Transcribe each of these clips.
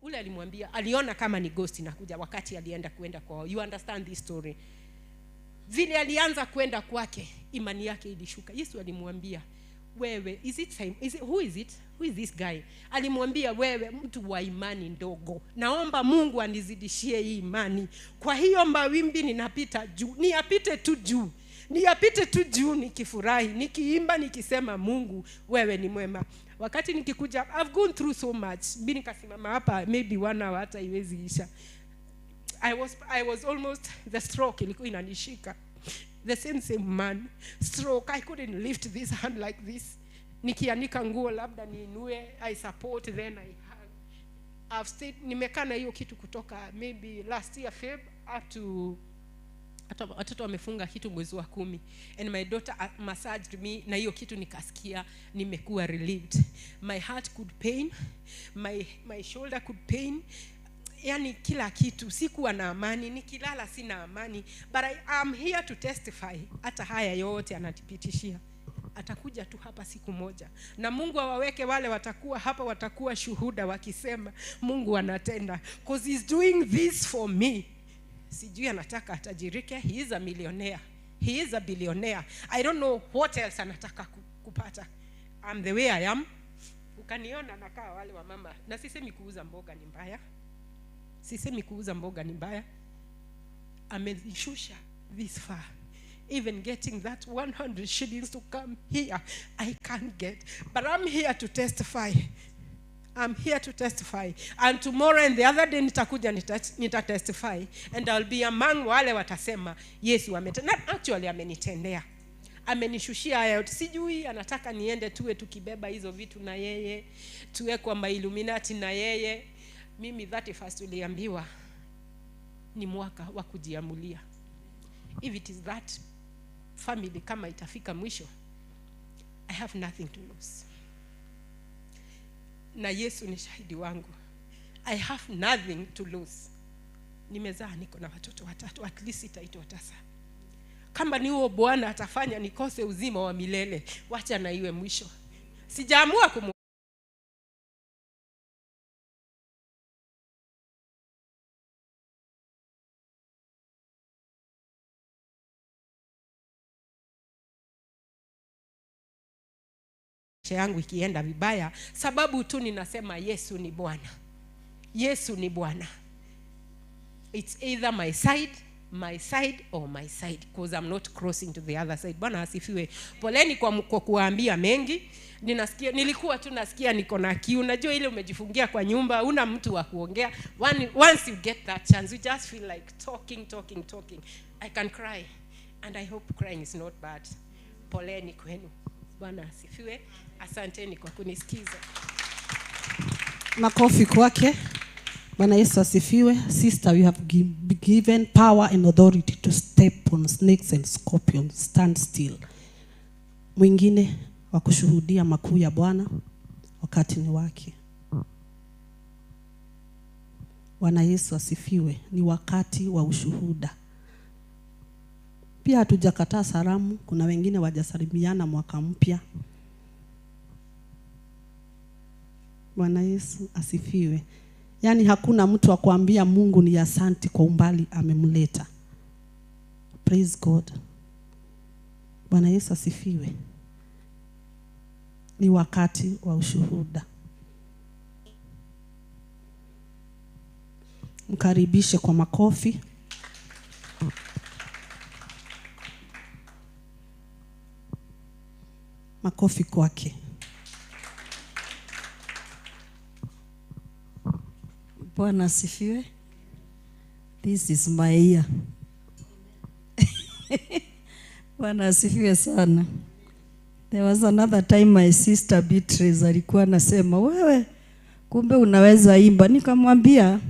ule alimwambia, aliona kama ni ghost inakuja wakati alienda kwao. You understand this story? Vile alianza kwenda kwake, imani yake ilishuka. Yesu alimwambia, wewe, who is this guy? Alimwambia, wewe mtu wa imani ndogo, naomba Mungu anizidishie hii imani. Kwa hiyo mawimbi ninapita juu, niyapite tu juu nikifurahi, nikiimba, nikisema Mungu wewe ni mwema. Wakati nikikuja, I've gone through so much. Mimi nikasimama hapa maybe 1 hour hata iwezi isha. I was almost, the stroke ilikuwa inanishika. The same man, stroke, I couldn't lift this hand like this. Nikianika nguo labda niinue, I support, then I hug. I've stayed, nimekaa na hiyo kitu kutoka maybe last year Feb up to watoto wamefunga kitu mwezi wa 10, and my daughter massaged me, na hiyo kitu nikasikia nimekuwa relieved. My heart could pain, my shoulder could pain, yani kila kitu. Sikuwa na amani, nikilala sina amani, but I am here to testify. Hata haya yote anatipitishia, atakuja tu hapa siku moja, na Mungu awaweke wale watakuwa hapa, watakuwa shuhuda wakisema Mungu anatenda, because he's doing this for me. Sijui anataka atajirike. He is a millionaire, he is a billionaire. I don't know what else anataka kupata. I'm the way I am. Ukaniona nakaa wale wa mama, na sisemi kuuza mboga ni mbaya, amenishusha this far. Even getting that 100 shillings to come here, I can't get, but I'm here to testify. And tomorrow and the other day nitakuja nitatestify, and I'll be among wale watasema Yesu actually amenitendea, amenishushia haya yote. Sijui anataka niende tuwe tukibeba hizo vitu na yeye, tuwe kwa Illuminati na yeye. Mimi 31st uliambiwa ni mwaka wa kujiamulia. If it is that family, kama itafika mwisho, I have nothing to lose. Na Yesu ni shahidi wangu, I have nothing to lose. Nimezaa, niko na watoto 3, at least itaitwa tasa. Kama ni huo Bwana atafanya nikose uzima wa milele, wacha na iwe mwisho. Sijaamua yangu ikienda vibaya, sababu tu ninasema Yesu ni Bwana. It's either my side or my side, because I'm not crossing to the other side. Bwana asifiwe. Poleni kwa kuambia mengi. Nilikuwa tu nasikia niko na kiu. Unajua ile umejifungia kwa nyumba, una mtu wa kuongea. Once you get that chance, you just feel like talking. I can cry, and I hope crying is not bad. Poleni kwenu. Bwana asifiwe. Asanteni kwa kunisikiza. Makofi kwake. Bwana Yesu asifiwe. Sister, you have been given power and authority to step on snakes and scorpions. Stand still. Mwingine wa kushuhudia makuu ya Bwana, wakati ni wake. Bwana Yesu asifiwe. Ni wakati wa ushuhuda. Pia hatujakataa salamu. Kuna wengine wajasalimiana mwaka mpya. Bwana Yesu asifiwe. Yani hakuna mtu wa kuambia Mungu ni asante kwa umbali amemleta. Praise God. Bwana Yesu asifiwe. Ni wakati wa ushuhuda. Mkaribishe kwa makofi. Makofi kwake. Bwana asifiwe. This is my year. Bwana asifiwe sana. There was another time my sister Beatrice alikuwa anasema, wewe kumbe unaweza imba. Nikamwambia,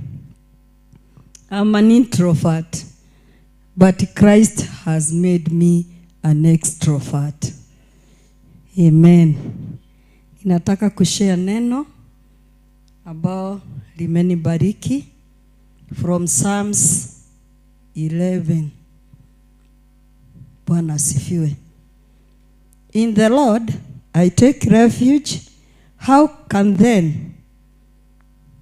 I'm an introvert, but Christ has made me an extrovert. Amen. Inataka kushare neno ambao limenibariki from Psalms 11. Bwana asifiwe. In the Lord I take refuge. How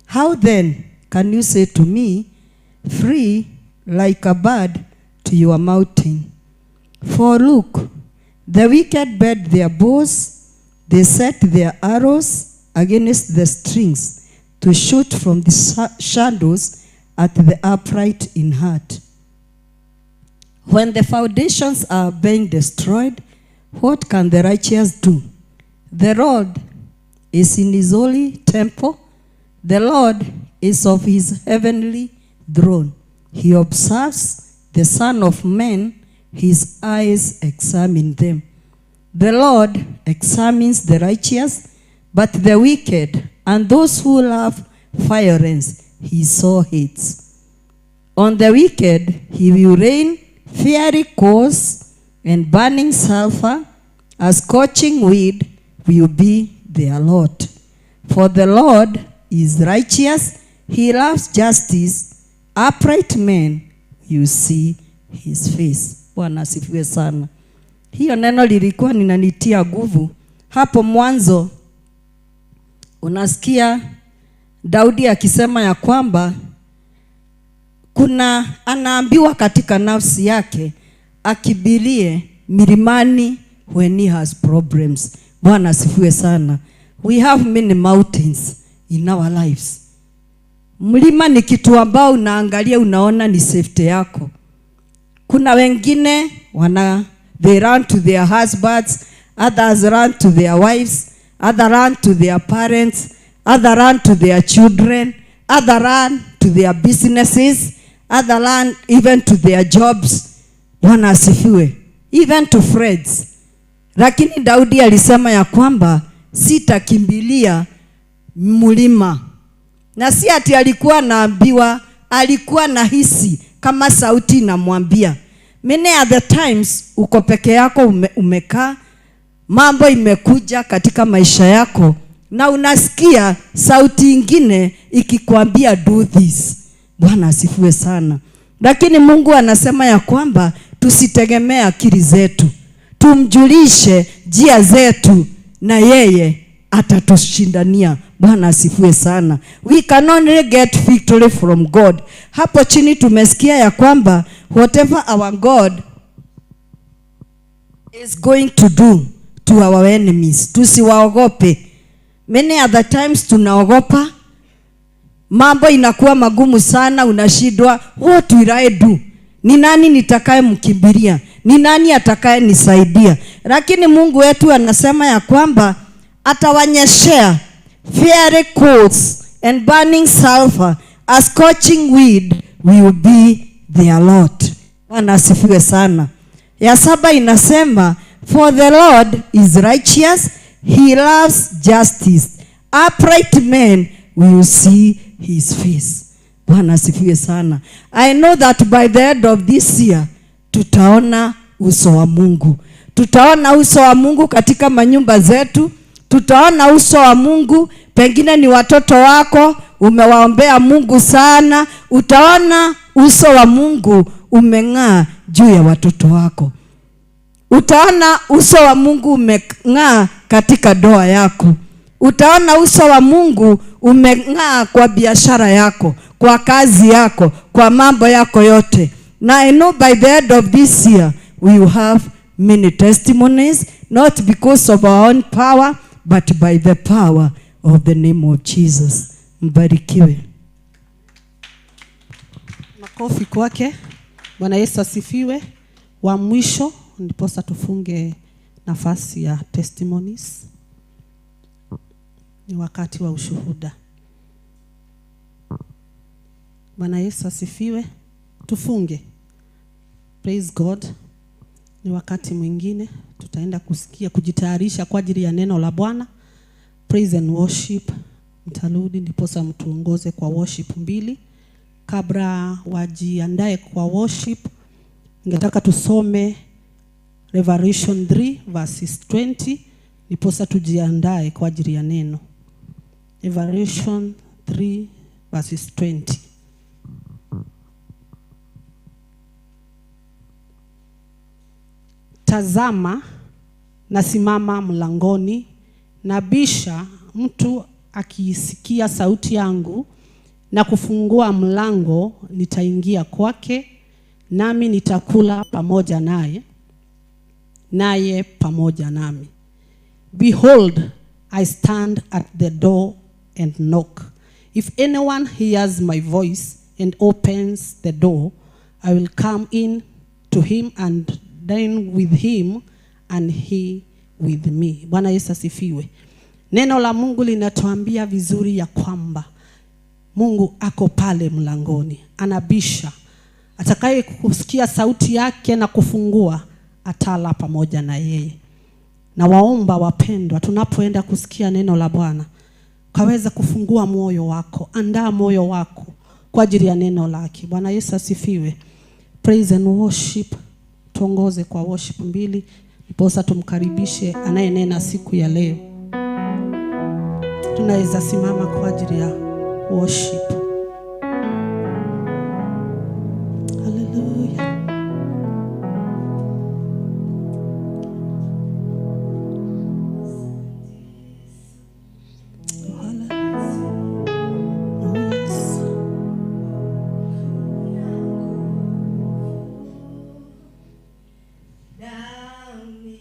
How then can you say to me, flee like a bird to your mountain? For look, the wicked bend their bows, they set their arrows against the strings to shoot from the shadows at the upright in heart. When the foundations are being destroyed, what can the righteous do? The Lord is in his holy temple. The Lord is of his heavenly throne. He observes the Son of Man. His eyes examine them. The Lord examines the righteous, but the wicked and those who love violence he so hates. On the wicked he will rain fiery coals and burning sulfur, a scorching weed will be their lot. For the Lord is righteous, he loves justice, upright men you see his face. Bwana asifiwe sana. Hiyo neno lilikuwa linanitia nguvu. Hapo mwanzo unasikia Daudi akisema ya kwamba kuna anaambiwa katika nafsi yake akibirie milimani when he has problems. Bwana asifiwe sana. We have many mountains in our lives. Mlima ni kitu ambao unaangalia unaona ni safety yako. Kuna wengine they run to their husbands, others run to their wives, others run to their parents, others run to their children, others run to their businesses, others run even to their jobs. Bwana asifiwe. Even to friends. Lakini Daudi alisema ya kwamba sitakimbilia mlima. Na si ati alikuwa naambiwa, alikuwa nahisi kama sauti inamwambia. Many other times uko peke yako umekaa, mambo imekuja katika maisha yako na unasikia sauti ingine ikikwambia do this. Bwana asifiwe sana. Lakini Mungu anasema ya kwamba tusitegemee akili zetu. Tumjulishe njia zetu na yeye atatushindania. Bwana asifiwe sana. We can only get victory from God. Hapo chini tumesikia ya kwamba whatever our God is going to do to our enemies, tusiwaogope. Many other times tunaogopa, mambo inakuwa magumu sana, unashindwa, what will I do? Ni nani nitakaye mkimbilia? Ni nani atakaye nisaidia? Lakini Mungu wetu anasema ya kwamba atawanyeshea fiery coals and burning sulfur, a scorching weed will be their lot. Bwana asifiwe sana. Ya 7 inasema, for the Lord is righteous, he loves justice, upright men will see his face. Bwana asifiwe sana. I know that by the end of this year tutaona uso wa Mungu. Tutaona uso wa Mungu katika manyumba zetu. Tutaona uso wa Mungu, pengine ni watoto wako, umewaombea Mungu sana. Utaona uso wa Mungu umeng'aa juu ya watoto wako. Utaona uso wa Mungu umeng'aa katika ndoa yako. Utaona uso wa Mungu umeng'aa kwa biashara yako, kwa kazi yako, kwa mambo yako yote. Na I know by the end of this year we will have many testimonies, not because of our own power, but by the power of the name of Jesus. Mbarikiwe. Makofi kwake. Bwana Yesu asifiwe. Wa mwisho ndiposa tufunge nafasi ya testimonies. Ni wakati wa ushuhuda. Bwana Yesu asifiwe. Tufunge. Praise God. Ni wakati mwingine tutaenda kusikia, kujitayarisha kwa ajili ya neno la Bwana. Praise and worship. Mtarudi ndiposa mtuongoze kwa worship 2. Kabla wajiandae kwa worship, ningetaka tusome Revelation 3 verses 20 ndiposa tujiandae kwa ajili ya neno. Revelation 3 verses 20. Tazama, nasimama mlangoni, nabisha. Mtu akiisikia sauti yangu na kufungua mlango, nitaingia kwake, nami nitakula pamoja naye, naye pamoja nami. Behold, I stand at the door and knock. If anyone hears my voice and opens the door, I will come in to him and dine with him and he with me. Bwana Yesu asifiwe. Neno la Mungu linatuambia vizuri ya kwamba Mungu ako pale mlangoni, anabisha. Atakaye kusikia sauti yake na kufungua, atala pamoja na yeye. Na waomba wapendwa, tunapoenda kusikia neno la Bwana, kaweza kufungua moyo wako, andaa moyo wako kwa ajili ya neno lake. Bwana Yesu asifiwe. Praise and worship. Tuongoze kwa worship 2, ndiposa tumkaribishe anayenena siku ya leo. Tunaweza simama kwa ajili ya worship. Hallelujah. Down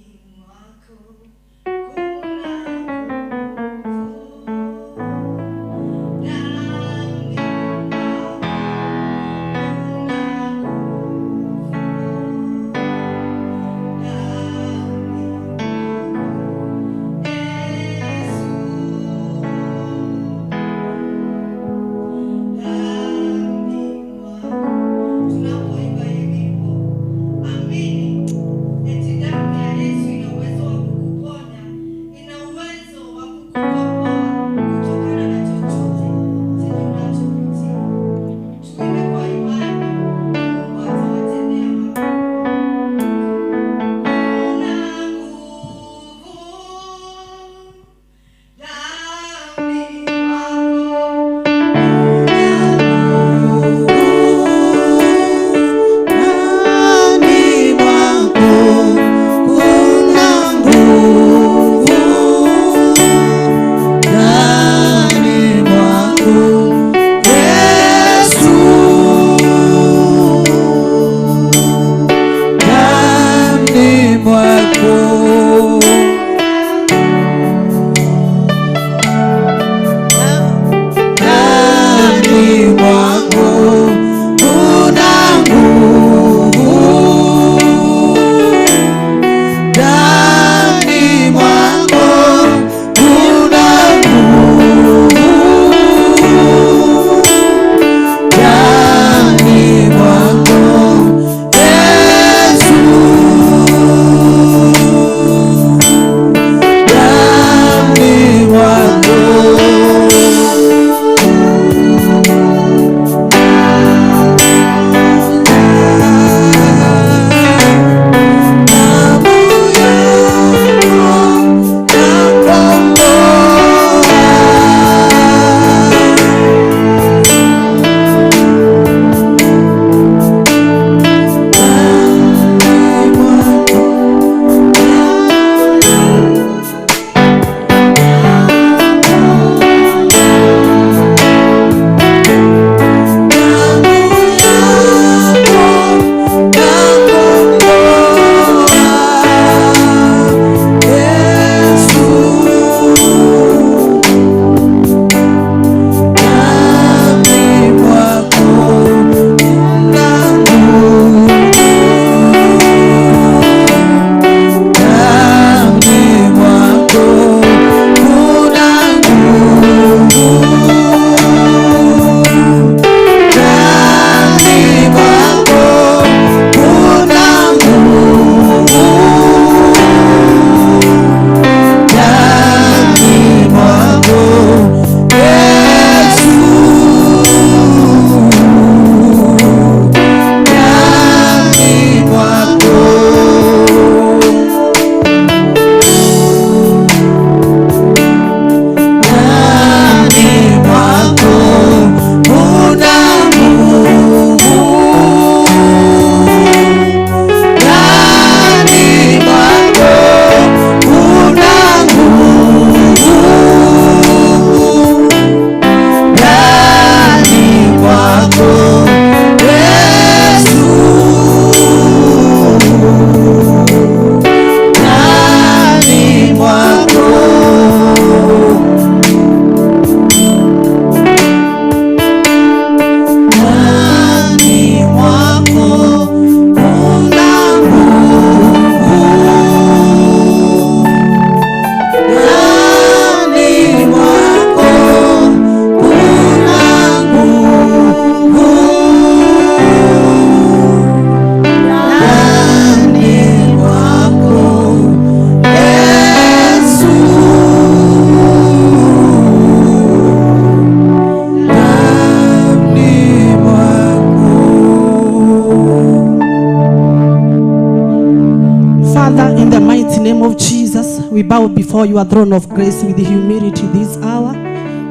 In the mighty name of Jesus, we bow before your throne of grace with humility this hour,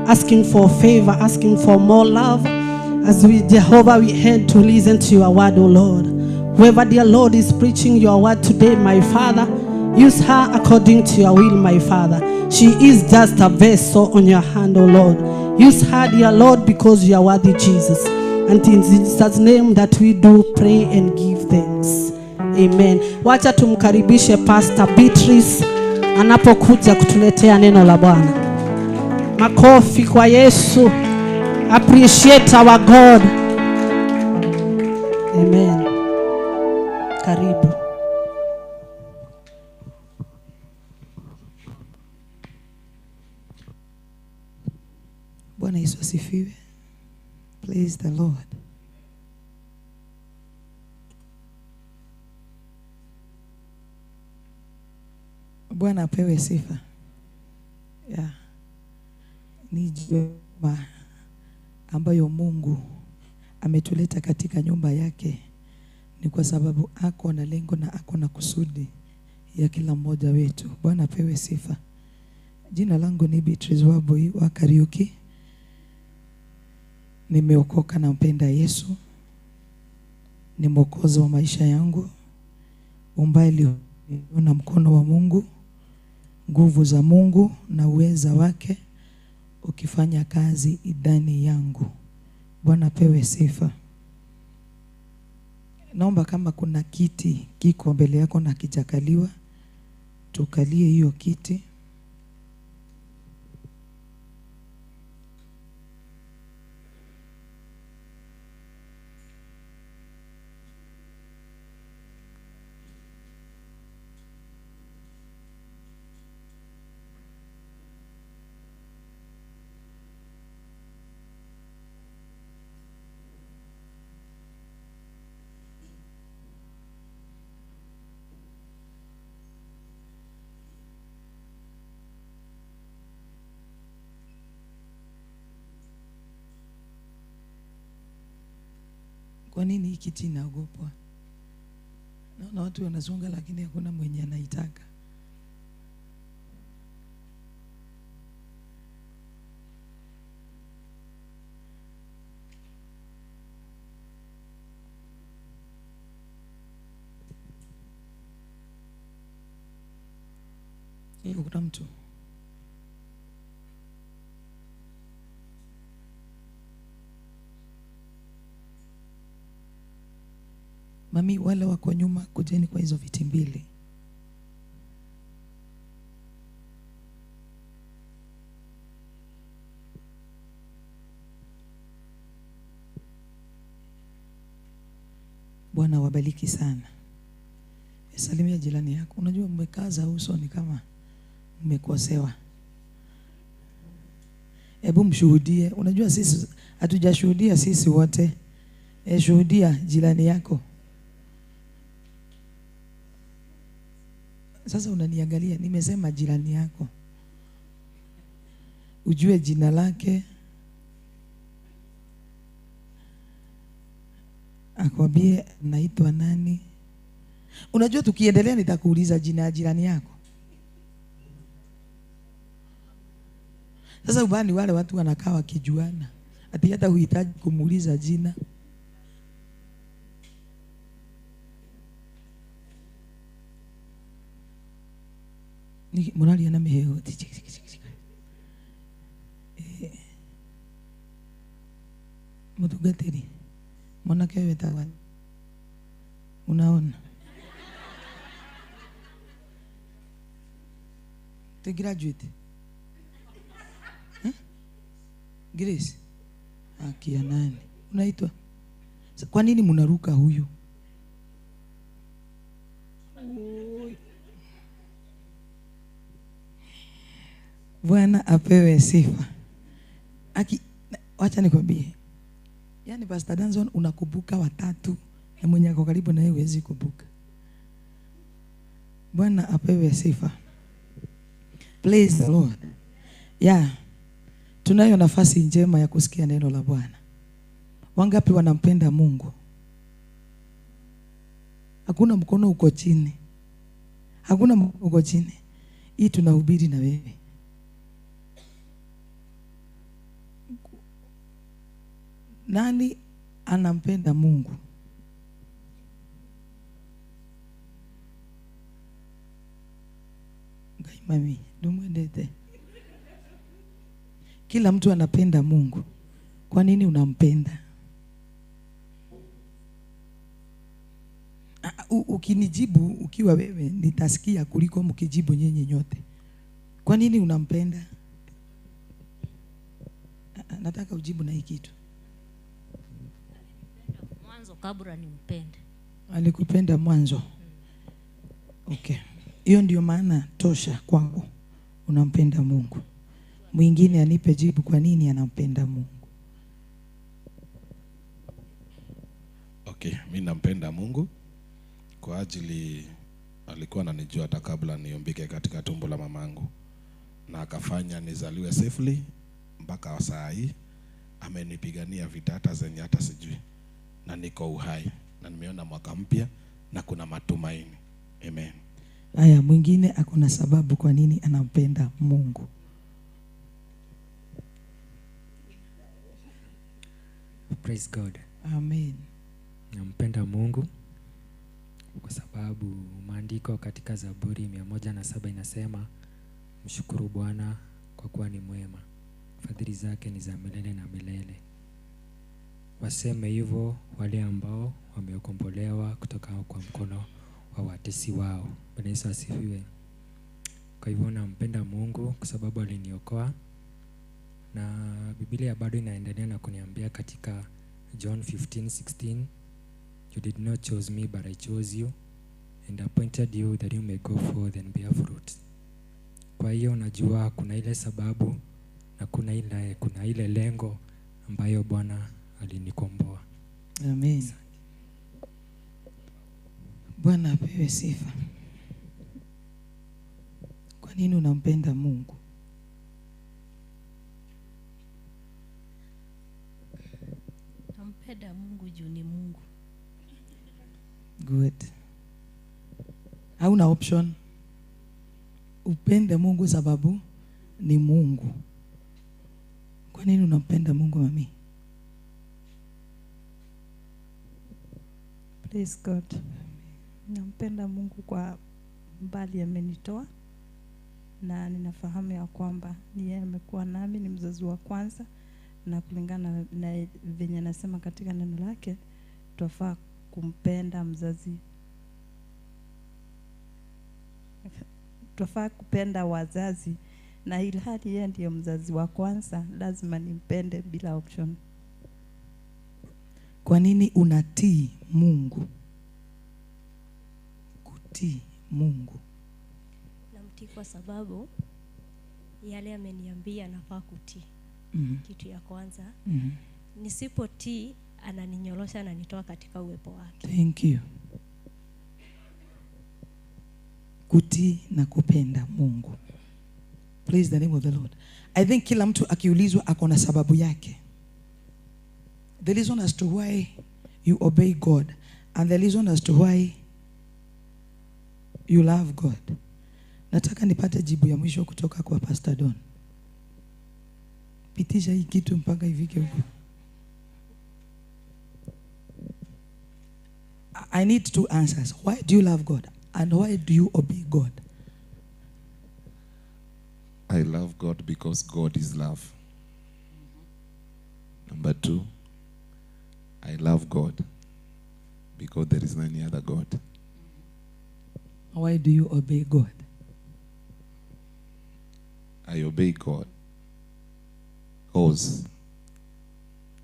asking for favor, asking for more love. As we, Jehovah, we head to listen to your word, O Lord. Whoever, dear Lord, is preaching your word today, my Father, use her according to your will, my Father. She is just a vessel on your hand, O Lord. Use her, dear Lord, because you are worthy, Jesus. And in Jesus' name that we do pray and give thanks. Amen. Wacha tumkaribishe Pastor Beatrice anapokuja kutuletea neno la Bwana. Makofi kwa Yesu. Appreciate our God. Amen. Karibu. Bwana Yesu asifiwe. Praise the Lord. Bwana apewe sifa. Yeah. Ni jema ambayo Mungu ametuleta katika nyumba yake, ni kwa sababu ako na lengo na ako na kusudi ya kila mmoja wetu. Bwana apewe sifa. Jina langu ni Beatrice Waboi wa Kariuki. Nimeokoka na mpenda Yesu. Ni mwokozi wa maisha yangu. Umbali na mkono wa Mungu, nguvu za Mungu na uweza wake ukifanya kazi ndani yangu. Bwana pewe sifa. Naomba kama kuna kiti kiko mbele yako na kijakaliwa, tukalie hiyo kiti. Kwa nini hiki kiti inaogopwa? Naona watu wanazunga lakini hakuna mwenye anaitaka. Hiyo kuna mtu. Mami, wale wako nyuma kujeni kwa hizo viti mbili. Bwana wabariki sana. Salimia jirani yako. Unajua mmekaza uso ni kama mmekosewa. Hebu mshuhudie. Unajua sisi hatujashuhudia sisi wote. Shuhudia jirani yako. Sasa unaniangalia, nimesema jirani yako. Ujue jina lake. Akwambie naitwa nani. Unajua tukiendelea nitakuuliza jina ya jirani yako. Sasa ubani wale watu wanakaa wakijuana. Ati hata huhitaji kumuuliza jina. Ni morali ana meheo. Mutugateri. Mwanake wewe tawa. Unaona? Te graduate. Grace. Akia nani? Unaitwa? Kwa nini mnaruka huyu? Bwana apewe sifa. Wacha nikwambie. Yaani Pastor Danson unakumbuka watatu na mwenye ako karibu na yeye huwezi kukumbuka. Bwana apewe sifa. Praise the Lord. Yeah. Tunayo nafasi njema ya kusikia neno la Bwana. Wangapi wanampenda Mungu? Hakuna mkono uko chini. Hakuna uko chini. Hii tunahubiri na wewe. Nani anampenda Mungu? Mami, dumwendete. Kila mtu anapenda Mungu. Kwa nini unampenda? Ukinijibu ukiwa wewe nitasikia kuliko mkijibu nyinyi nyote. Kwa nini unampenda? Nataka ujibu na hii kitu. Mwanzo kabla nimpende. Alikupenda mwanzo. Okay. Hiyo ndio maana tosha kwangu. Unampenda Mungu. Mwingine anipe jibu kwa nini anampenda Mungu. Okay, mimi nampenda Mungu kwa ajili alikuwa ananijua hata kabla niombike katika tumbo la mamangu, na akafanya nizaliwe safely mpaka saa hii. Amenipigania vita hata zenye hata sijui, na niko uhai na nimeona mwaka mpya na kuna matumaini. Amen. Haya, mwingine akuna sababu kwa nini anampenda Mungu. Praise God. Amen. Nampenda Mungu kwa sababu maandiko katika Zaburi 107 inasema, mshukuru Bwana kwa kuwa ni mwema, fadhili zake ni za milele na milele. Waseme hivyo wale ambao wameokombolewa kutoka kwa mkono wa watesi wao. Bwana Yesu asifiwe. Kwa hivyo nampenda Mungu kwa sababu aliniokoa, na Biblia bado inaendelea na kuniambia katika John 15:16, you did not choose me but I chose you and appointed you that you may go forth and bear fruit. Kwa hiyo najua kuna ile sababu na kuna ile lengo ambayo Bwana alinikomboa. Amen. Bwana apewe sifa. Kwa nini unampenda Mungu? Nampenda Mungu juu ni Mungu. Good. Hauna option. Upende Mungu sababu ni Mungu. Kwa nini unampenda Mungu mami? Praise God. Nampenda Mungu kwa mbali amenitoa, na ninafahamu ya kwamba ni yeye amekuwa nami, ni mzazi wa kwanza, na kulingana na venye nasema katika neno lake twafaa kumpenda mzazi. Twafaa kupenda wazazi, na ilhali yeye ndiye mzazi wa kwanza, lazima nimpende bila option. Kwa nini unatii Mungu? Kutii Mungu. Namtii kwa sababu yale ameniambia nafaa kutii. Kitu ya kwanza. Nisipotii ananinyorosha na nitoa katika uwepo wake. Thank you. Kutii na kupenda Mungu. Praise the name of the Lord. I think kila mtu akiulizwa akona sababu yake. The reason as to why you obey God and the reason as to why you love God. Nataka nipate jibu ya mwisho kutoka kwa Pastor Don. Pitisha hii kitu mpaka ifike huko. I need two answers. Why do you love God and why do you obey God? I love God because God is love. Number 2, I love God because there is no any other God. Why do you obey God? I obey God because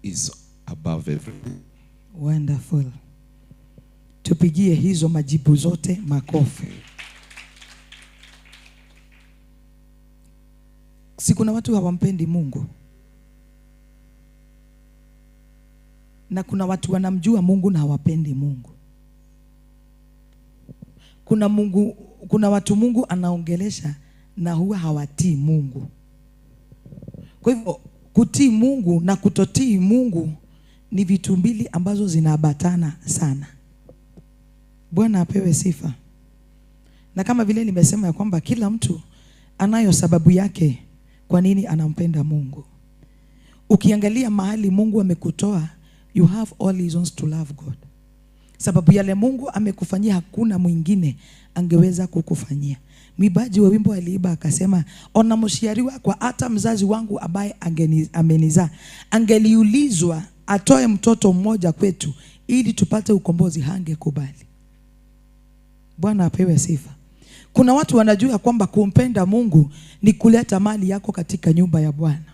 He's above everything. Wonderful. Tupigie hizo majibu zote makofi. Si kuna watu hawampendi Mungu, na kuna watu wanamjua Mungu na hawapendi Mungu. Kuna watu Mungu anaongelesha na huwa hawatii Mungu. Kwa hivyo kutii Mungu na kutotii Mungu ni vitu mbili ambazo zinaambatana sana. Bwana apewe sifa. Na kama vile nimesema ya kwamba kila mtu anayo sababu yake kwa nini anampenda Mungu. Ukiangalia mahali Mungu amekutoa, you have all reasons to love God. Sababu yale Mungu amekufanyia hakuna mwingine angeweza kukufanyia. Mwimbaji wa wimbo aliimba akasema, ona mshiari wako, hata mzazi wangu ambaye amenizaa angeliulizwa atoe mtoto mmoja kwetu ili tupate ukombozi, hangekubali. Bwana apewe sifa. Kuna watu wanajua kwamba kumpenda Mungu ni kuleta mali yako katika nyumba ya Bwana.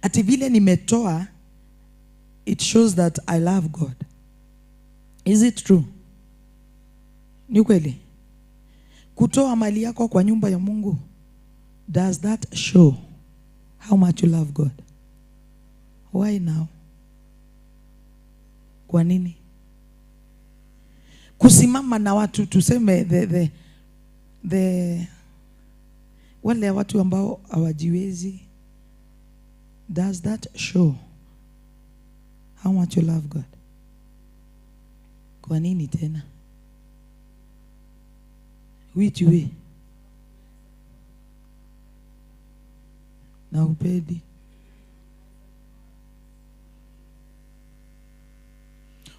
Ati vile nimetoa, it shows that I love God. Is it true? Ni kweli? Kutoa mali yako kwa nyumba ya Mungu, does that show how much you love God? Why now? Kwa nini? Kusimama na watu tuseme wale watu ambao hawajiwezi, does that show how much you love God? Kwa nini tena? Which way? Na upedi.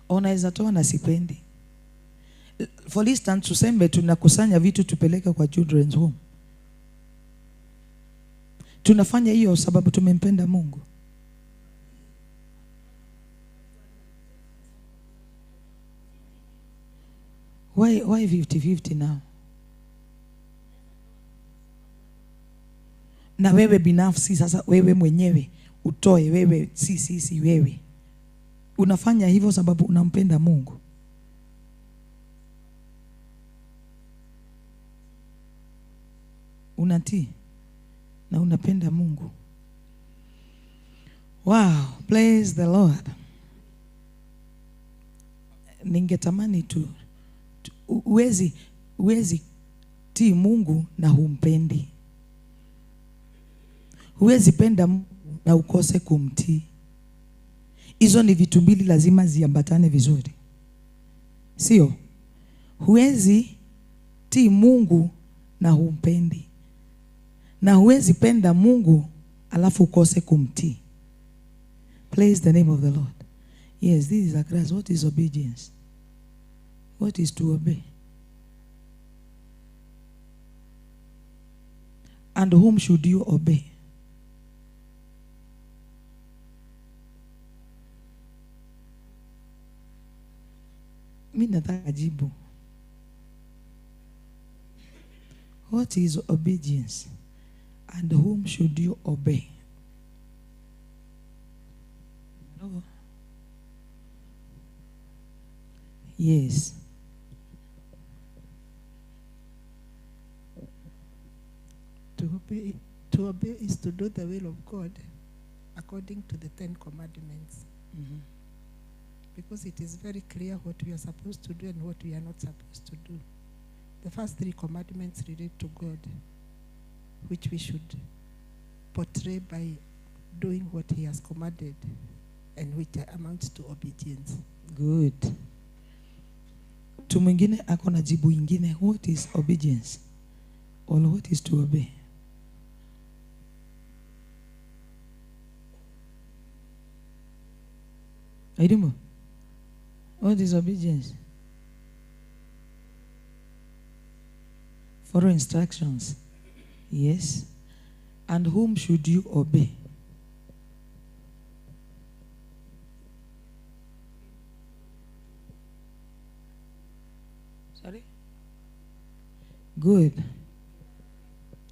Unaweza toa na sipendi. For instance, tuseme tunakusanya vitu tupeleke kwa children's home. Tunafanya hiyo sababu tumempenda Mungu. Why 50-50 now? Na wewe binafsi sasa, wewe mwenyewe utoe, wewe si wewe. Unafanya hivyo sababu unampenda Mungu. Unatii na unapenda Mungu. Wow, praise the Lord. Ningetamani uwezi tii Mungu na humpendi. Huwezi penda Mungu na ukose kumtii. Hizo ni vitu mbili lazima ziambatane vizuri. Sio? Huwezi tii Mungu na humpendi. Na huwezi penda Mungu alafu ukose kumtii. Praise the name of the Lord. Yes, this is a grace. What is obedience? What is to obey? And whom should you obey? Mimi nataka jibu. What is obedience? And whom should you obey? No. Yes. To obey is to do the will of God according to the 10 commandments. Mm-hmm. Because it is very clear what we are supposed to do and what we are not supposed to do. The first 3 commandments relate to God, which we should portray by doing what he has commanded, and which amounts to obedience. Good. Mtu mwingine ako na jibu ingine. What is obedience? Or what is to obey? Aidumo? What is obedience? Follow instructions. Yes. And whom should you obey? Sorry? Good.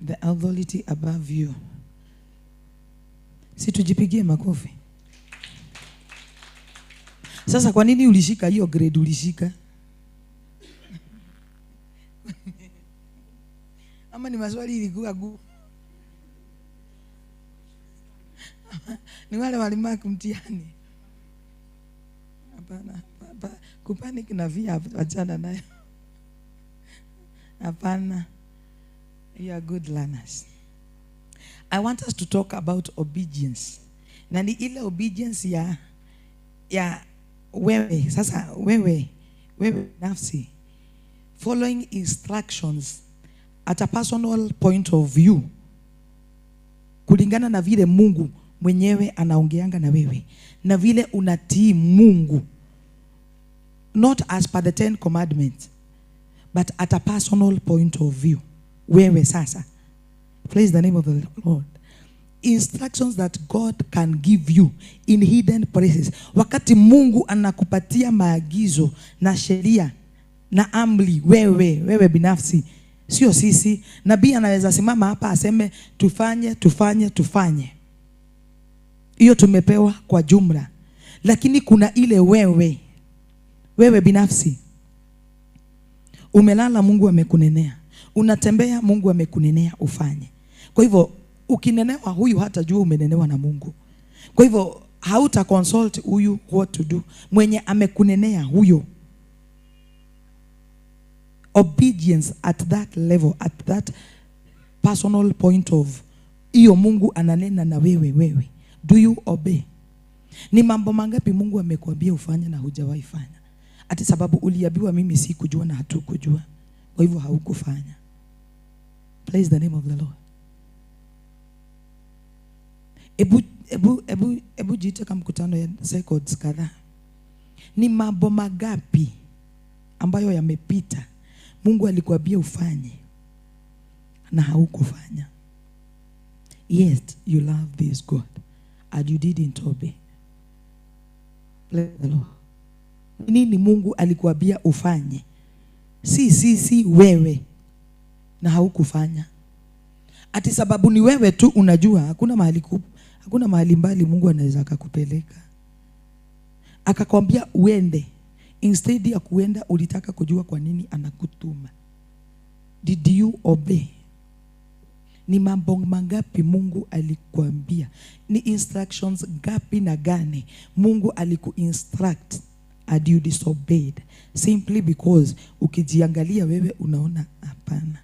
The authority above you. Si tujipigie makofi. Sasa kwa nini ulishika hiyo grade ulishika? Ama ni maswali ilikuwa gumu? Ni wale walimark mtihani? Hapana. Kupanic na via achana nayo. Hapana. You are good learners. I want us to talk about obedience. Na ni ile obedience ya wewe. Sasa wewe nafsi following instructions at a personal point of view, kulingana na vile Mungu mwenyewe anaongeanga na wewe, na vile unatii Mungu, not as per the 10 commandments, but at a personal point of view. Wewe sasa, praise the name of the Lord. Instructions that God can give you in hidden places. Wakati Mungu anakupatia maagizo na sheria na amri, wewe binafsi, sio sisi. Nabii anaweza simama hapa aseme tufanye. Hiyo tumepewa kwa jumla. Lakini kuna ile wewe binafsi. Umelala, Mungu amekunenea. Unatembea, Mungu amekunenea ufanye. Kwa hivyo ukinenewa, huyu hata jua umenenewa na Mungu. Kwa hivyo hauta consult huyu what to do. Mwenye amekunenea huyo. Obedience at that level, at that personal point of hiyo Mungu ananena na wewe. Do you obey? Ni mambo mangapi Mungu amekuambia ufanye na hujawahi fanya? Ati sababu uliambiwa mimi sikujua na hatukujua, kwa hivyo haukufanya. Praise the name of the Lord. Ebu jitaka mkutano ya seconds kadhaa. Ni mambo magapi ambayo yamepita Mungu alikuambia ufanye na haukufanya? Yes, you love this God and you didn't obey. Praise the Lord. Nini Mungu alikuambia ufanye? Si wewe na haukufanya. Ati sababu ni wewe tu unajua, hakuna mahali mbali Mungu anaweza akakupeleka. Akakwambia uende. Instead ya kuenda ulitaka kujua kwa nini anakutuma. Did you obey? Ni mambo mangapi Mungu alikuambia? Ni instructions gapi na gani Mungu alikuinstruct and you disobeyed simply because ukijiangalia wewe unaona hapana.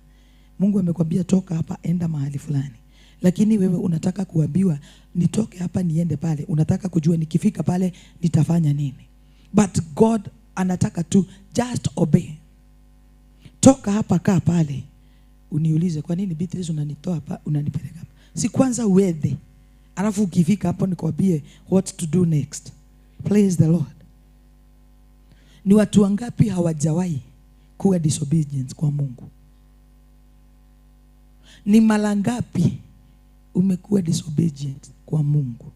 Mungu amekwambia toka hapa enda mahali fulani, lakini wewe unataka kuambiwa nitoke hapa niende pale. Unataka kujua nikifika pale nitafanya nini. But God anataka tu just obey. Toka hapa kaa pale. Uniulize kwa nini Beatrice unanitoa hapa unanipeleka hapa? Si kwanza uende, alafu ukifika hapo nikwambie what to do next. Praise the Lord. Ni watu wangapi hawajawahi kuwa disobedient kwa Mungu? Ni mara ngapi umekuwa disobedient kwa Mungu?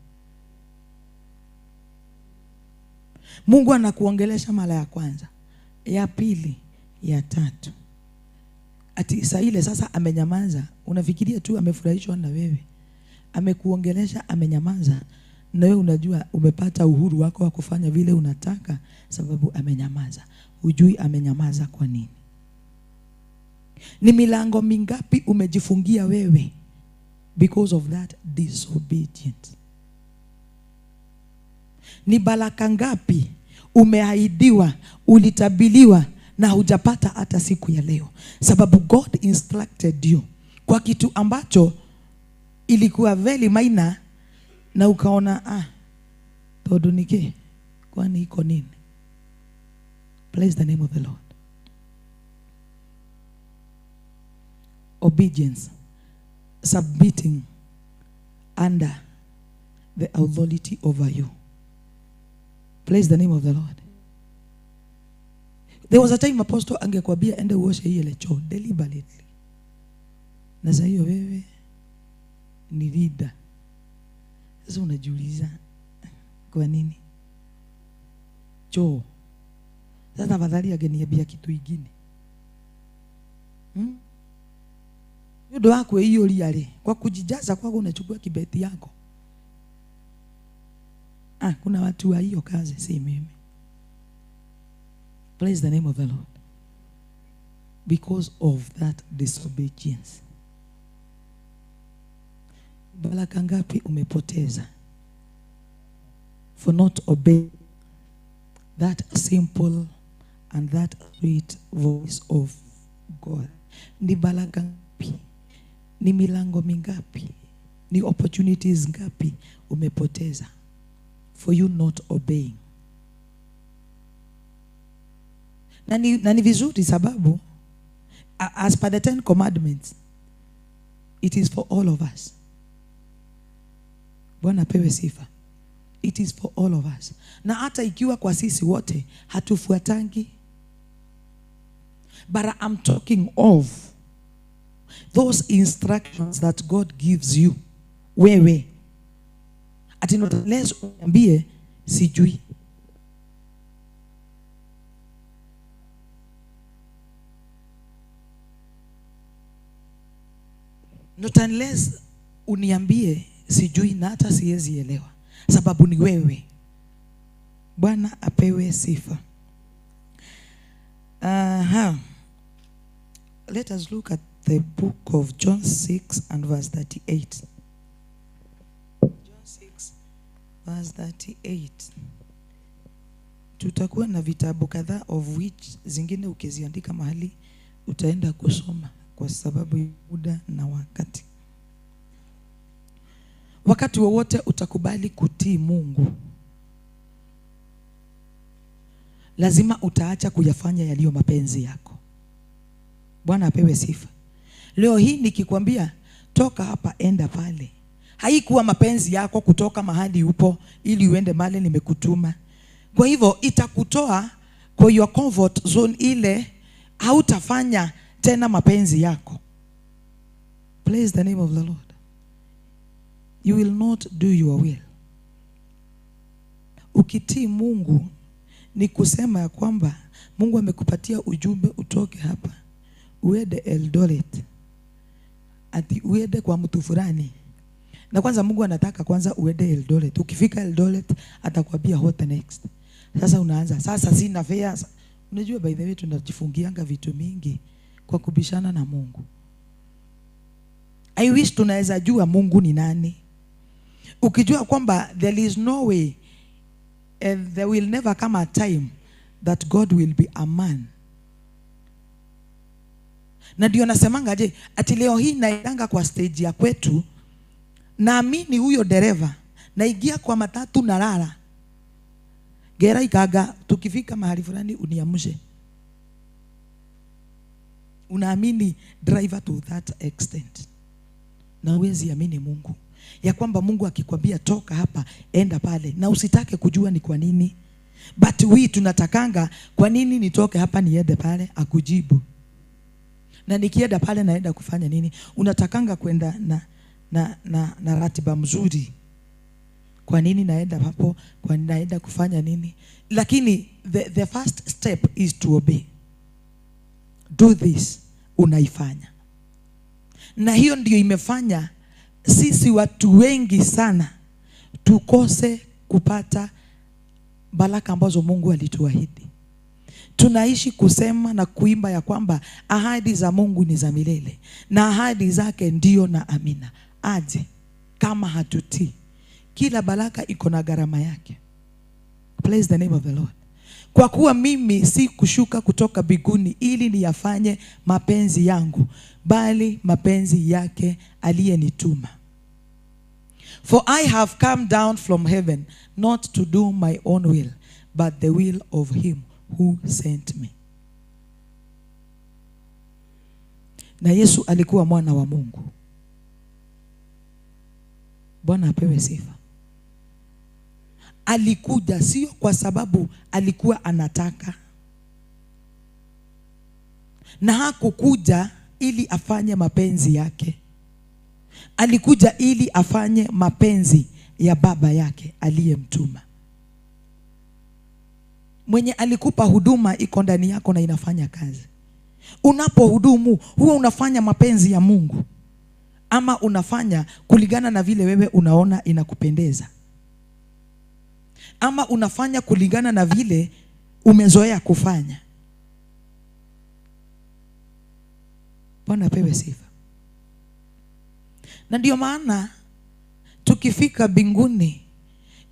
Mungu anakuongelesha mara ya kwanza, ya pili, ya tatu. Ati saa ile sasa amenyamaza, unafikiria tu amefurahishwa na wewe. Amekuongelesha, amenyamaza, na wewe unajua umepata uhuru wako wa kufanya vile unataka sababu amenyamaza. Hujui amenyamaza kwa nini. Ni milango mingapi umejifungia wewe because of that disobedience? Ni baraka ngapi umeahidiwa, ulitabiliwa na hujapata hata siku ya leo sababu God instructed you kwa kitu ambacho ilikuwa very minor na ukaona todo nike kwani iko nini? Praise the name of the Lord. Obedience, submitting under the authority over you. Praise the name of the Lord. There was a time Apostle angekwambia ende uoshe ile choo deliberately. Na sasa hiyo wewe ni leader. Sasa unajiuliza kwa nini? Choo. Sasa tafadhali angeniambia kitu kingine. Ndio wako hiyo liale. Kwa kujijaza kwako unachukua kibeti yako. Kuna watu wa hiyo kazi si mimi. Praise the name of the Lord. Because of that disobedience. Baraka ngapi umepoteza for not obeying that simple and that sweet voice of God? Ni baraka ngapi? Ni milango mingapi? Ni opportunities ngapi umepoteza for you not obeying? Na ni vizuri sababu as per the 10 commandments, it is for all of us. Bwana pewe sifa. It is for all of us. Na hata ikiwa kwa sisi wote hatufuatangi, but I'm talking of those instructions that God gives you. Wewe ati not unless uniambie sijui. Not unless uniambie sijui na hata siwezi elewa, sababu ni wewe. Bwana apewe sifa. Let us look at the book of John 6 and verse 38. John 6 verse 38. Tutakuwa na vitabu kadhaa of which zingine ukiziandika mahali utaenda kusoma kwa sababu ya muda na wakati. Wakati wowote utakubali kutii Mungu, lazima utaacha kuyafanya yaliyo mapenzi yako. Bwana apewe sifa. Leo hii nikikwambia toka hapa enda pale, haikuwa mapenzi yako kutoka mahali upo ili uende mahali nimekutuma. Kwa hivyo itakutoa kwa your comfort zone, ile hautafanya tena mapenzi yako. Praise the name of the Lord. You will not do your will. Ukitii Mungu ni kusema ya kwamba Mungu amekupatia ujumbe utoke hapa uende Eldoret, ati uende kwa mtu fulani. Na kwanza Mungu anataka kwanza uende Eldoret. Ukifika Eldoret atakwambia what next. Sasa unaanza, sasa sina fare. Unajua by the way tunajifungianga vitu mingi kwa kubishana na Mungu. I wish tunaweza jua Mungu ni nani. Ukijua kwamba there is no way and there will never come a time that God will be a man. Na ndio nasemanga je, ati leo hii naendanga kwa stage ya kwetu, naamini huyo dereva, naingia kwa matatu na lala. Gera ikaga, tukifika mahali fulani uniamshe. Unaamini driver to that extent. Na uwezi amini Mungu ya kwamba Mungu akikwambia toka hapa enda pale, na usitake kujua ni kwa nini. But we tunatakanga kwa nini nitoke hapa niende pale, akujibu. Na nikienda pale naenda kufanya nini? Unatakanga kwenda na ratiba mzuri. Kwa nini naenda hapo? Kwa nini naenda kufanya nini? Lakini the first step is to obey. Do this, unaifanya. Na hiyo ndio imefanya sisi watu wengi sana tukose kupata baraka ambazo Mungu alituahidi. Tunaishi kusema na kuimba ya kwamba ahadi za Mungu ni za milele na ahadi zake ndio na amina. Aje kama hatutii. Kila baraka iko na gharama yake. Praise the name of the Lord. Kwa kuwa mimi si kushuka kutoka mbinguni ili niyafanye mapenzi yangu, bali mapenzi yake aliyenituma. For I have come down from heaven not to do my own will, but the will of him who sent me. Na Yesu alikuwa mwana wa Mungu. Bwana apewe sifa. Alikuja sio kwa sababu alikuwa anataka, na hakukuja ili afanye mapenzi yake. Alikuja ili afanye mapenzi ya baba yake aliyemtuma. Mwenye alikupa huduma iko ndani yako na inafanya kazi. Unapohudumu huwa unafanya mapenzi ya Mungu, ama unafanya kulingana na vile wewe unaona inakupendeza, ama unafanya kulingana na vile umezoea kufanya. Bwana pewe sifa. Na ndio maana tukifika mbinguni,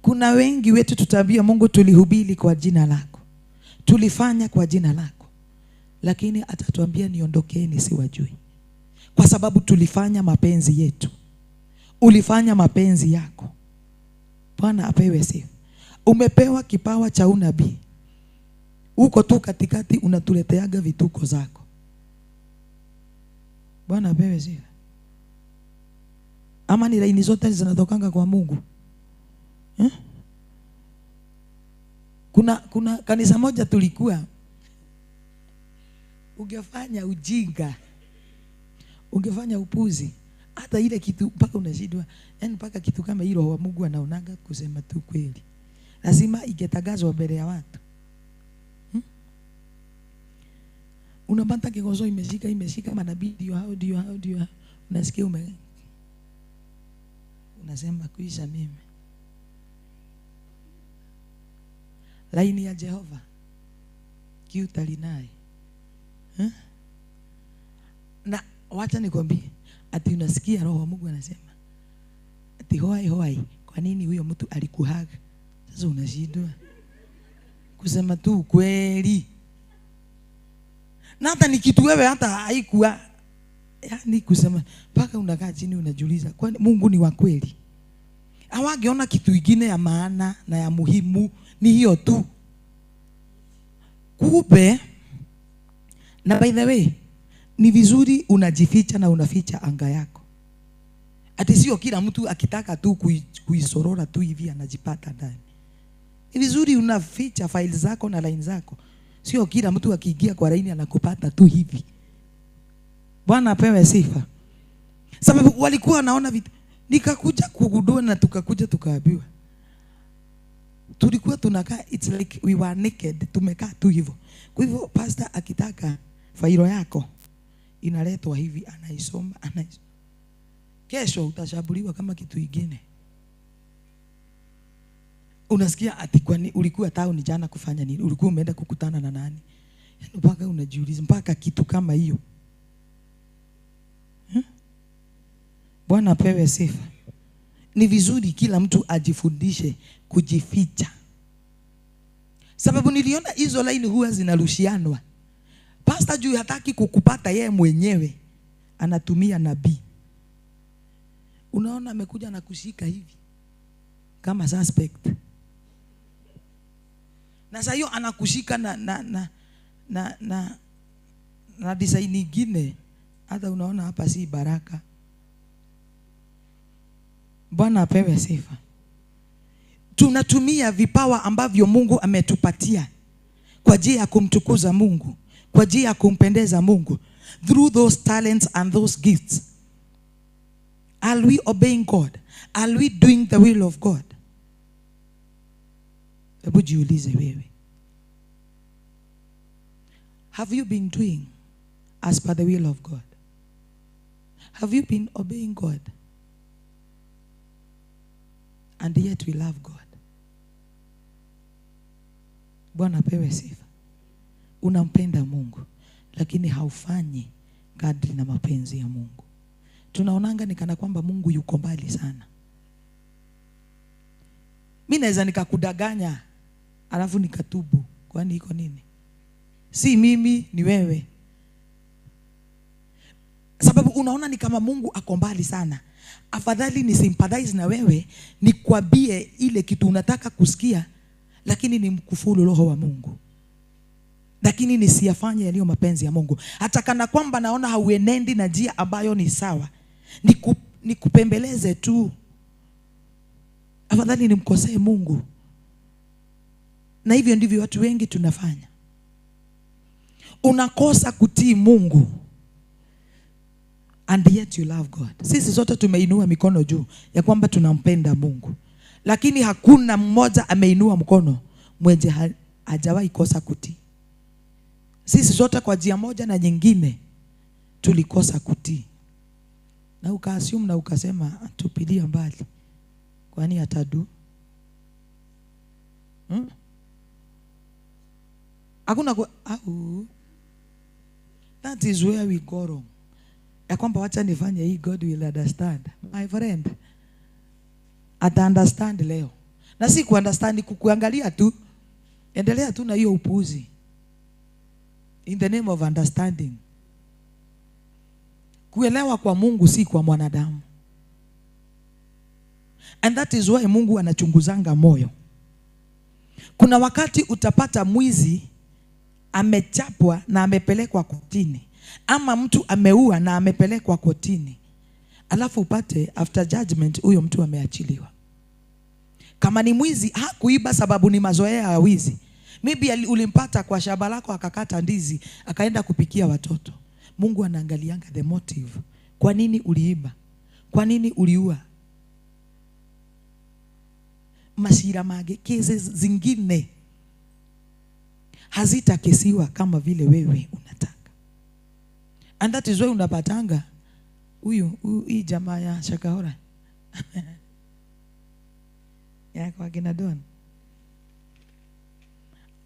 kuna wengi wetu tutaambia Mungu tulihubiri kwa jina lako, tulifanya kwa jina lako, lakini atatuambia niondokeni siwajui, kwa sababu tulifanya mapenzi yetu. Ulifanya mapenzi yako. Bwana apewe sifa. Umepewa kipawa cha unabii, uko tu katikati unatuleteaga vituko zako. Bwana apewe sifa. Ama ni laini zote zinatokanga kwa Mungu? Kuna kanisa moja tulikuwa, ungefanya ujinga, ungefanya upuzi, hata ile kitu mpaka unashindwa, yani mpaka kitu kama hilo wa Mungu anaonaga, kusema tu kweli lazima igetagazwa mbele ya watu. Unapata kigozo imeshika manabii ndio unasikia unasema kuisha mimi. Laini ya Jehova kiutali naye. Na wacha nikwambie, ati unasikia roho wa Mungu anasema ati hoai, kwa nini huyo mtu alikuhaga? Sasa unashindwa kusema tu kweli. Na hata ni kitu wewe hata haikuwa, yani kusema mpaka unakaa chini unajiuliza, kwani Mungu ni wa kweli? Hawangeona kitu kingine ya maana na ya muhimu, ni hiyo tu. Kumbe, na by the way, ni vizuri unajificha na unaficha anga yako. Ati sio kila mtu akitaka tu kuisorora tu hivi anajipata ndani. Ni vizuri unaficha files zako na line zako. Sio kila mtu akiingia kwa line anakupata tu hivi. Bwana apewe sifa. Sababu walikuwa wanaona vitu. Nikakuja kugundua na tukaambiwa. Tulikuwa tunakaa, it's like we were naked, tumekaa tu hivyo. Kwa hivyo pastor akitaka failo yako inaletwa hivi, anaisoma. Kesho utashabuliwa kama kitu kingine. Unasikia ati kwani ulikuwa town jana kufanya nini? Ulikuwa umeenda kukutana na nani? Yaani mpaka unajiuliza mpaka kitu kama hiyo. Bwana apewe sifa. Ni vizuri kila mtu ajifundishe kujificha. Sababu niliona hizo line huwa zinarushianwa. Pastor juu hataki kukupata yeye mwenyewe, anatumia nabii. Unaona amekuja na kushika hivi kama suspect. Na sasa hiyo anakushika na design nyingine, hata unaona hapa si baraka. Bwana apewe sifa. Tunatumia vipawa ambavyo Mungu ametupatia kwa ajili ya kumtukuza Mungu, kwa ajili ya kumpendeza Mungu. Through those talents and those gifts, are we obeying God? Are we doing the will of God? Hebu jiulize wewe. Have you been doing as per the will of God? Have you been obeying God? And yet we love God. Bwana apewe sifa. Unampenda Mungu, lakini haufanyi kadri na mapenzi ya Mungu. Tunaonanga ni kana kwamba Mungu yuko mbali sana. Mimi naweza nikakudanganya alafu nikatubu. Kwani iko nini? Si mimi, ni wewe. Sababu unaona ni kama Mungu ako mbali sana. Afadhali ni sympathize na wewe, nikwambie ile kitu unataka kusikia, lakini ni mkufuru roho wa Mungu. Lakini nisiyafanye yaliyo mapenzi ya Mungu. Hata kana kwamba naona hauenendi na njia ambayo ni sawa, nikupembeleze tu. Afadhali nimkosee Mungu. Na hivyo ndivyo watu wengi tunafanya. Unakosa kutii Mungu, and yet you love God. Sisi zote tumeinua mikono juu ya kwamba tunampenda Mungu, lakini hakuna mmoja ameinua mkono mwenye hajawahi kosa kutii. Sisi zote kwa njia moja na nyingine tulikosa kutii. Na ukaassume na ukasema tupilia mbali. Kwani atadu? Hakuna that is where we go wrong. Ya kwamba wacha nifanye hii, God will understand. My friend, ata understand leo. Na si kuunderstand kukuangalia tu. Endelea tu na hiyo upuzi. In the name of understanding. Kuelewa kwa Mungu si kwa mwanadamu. And that is why Mungu anachunguzanga moyo. Kuna wakati utapata mwizi amechapwa na amepelekwa kotini, Ama mtu ameua na amepelekwa kotini, alafu upate after judgment huyo mtu ameachiliwa. Kama ni mwizi, hakuiba sababu ni mazoea ya wizi. Maybe ulimpata kwa shamba lako akakata ndizi, akaenda kupikia watoto. Mungu anaangalianga the motive. Kwa nini uliiba? Kwa nini uliua? Mashira mage, cases zingine hazitakesiwa kama vile wewe unataka. And that is why unapatanga hii jamaa ya Shakahora ya kwa kina Don.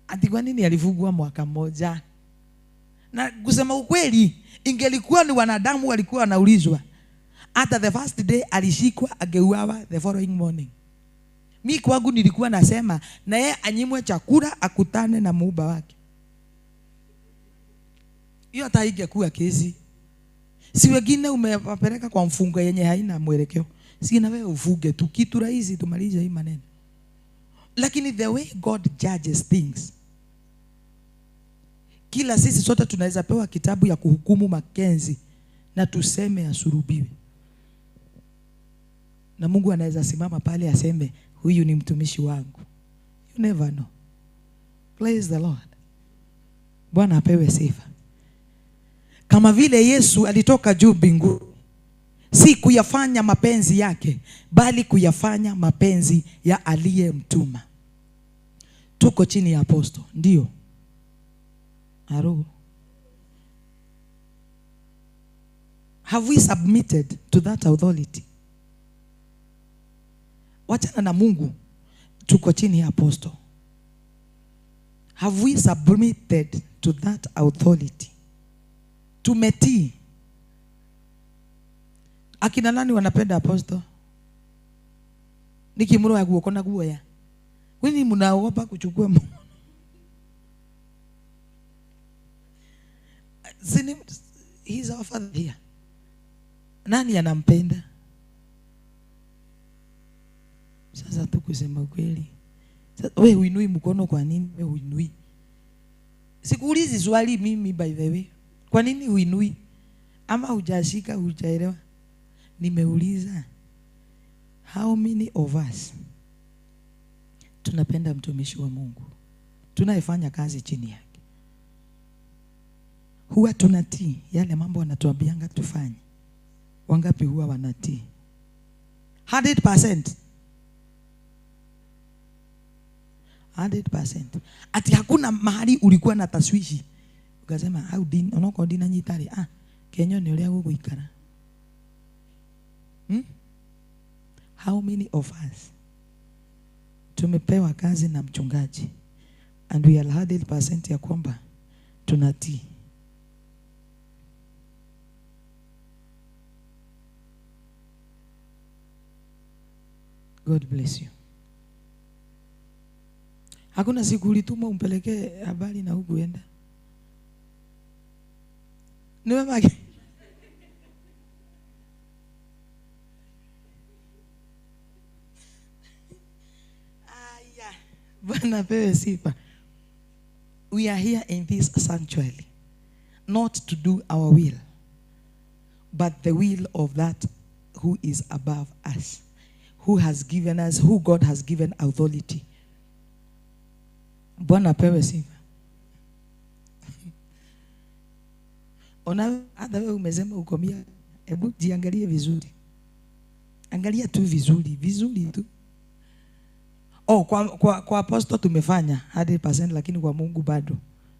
Ati kwa nini alifungwa mwaka mmoja? Na kusema ukweli, ingelikuwa ni wanadamu walikuwa wanaulizwa, hata the first day alishikwa ageuawa the following morning. Mimi kwangu nilikuwa nasema na yeye anyimwe chakula akutane na muuba wake. Hiyo hata ingekuwa kesi. Si wengine umewapeleka kwa mfungo yenye haina mwelekeo. Si na wewe ufuge tu kitu rahisi tumalize hii maneno. Lakini the way God judges things, kila sisi sote tunaweza pewa kitabu ya kuhukumu Makenzi na tuseme asurubiwe. Na Mungu anaweza simama pale aseme huyu ni mtumishi wangu. You never know. Praise the Lord. Bwana apewe sifa. Kama vile Yesu alitoka juu mbinguni, si kuyafanya mapenzi yake, bali kuyafanya mapenzi ya aliyemtuma. Tuko chini ya apostle, ndio. Aro. Have we submitted to that authority? Wachana na Mungu, tuko chini ya apostle. Have we submitted to that authority? Tumetii. Akina nani wanapenda apostle? Nikimuro ya guokona guoya. Wini mnaogopa kuchukua Mungu? He's our father here. Nani anampenda? Sasa tu kusema ukweli. Wewe huinui mkono kwa nini? Wewe huinui. Sikuulizi swali mimi by the way. Kwa nini huinui? Ama hujashika, hujaelewa? Nimeuliza, how many of us tunapenda mtumishi wa Mungu, tunayefanya kazi chini yake? Huwa tunatii yale mambo anatuambianga tufanye? Wangapi huwa wanatii? 100%. 100%. Ati hakuna mahali ulikuwa na taswishi ukasema au din onoko dina nyitari Kenya ni ulia guguikara. How many of us tumepewa kazi na mchungaji and we are 100% ya kwamba tunatii? God bless you. Hakuna siku ulituma umpelekee habari na hukuenda? Niwe maki. Bwana pewe sifa. We are here in this sanctuary not to do our will, but the will of that who is above us, who has given us, who God has given authority. Bwana pewe sifa. Ona hata wewe umesema ukomia, hebu jiangalie vizuri. Angalia tu vizuri tu. Kwa apostle tumefanya 100%, lakini kwa Mungu bado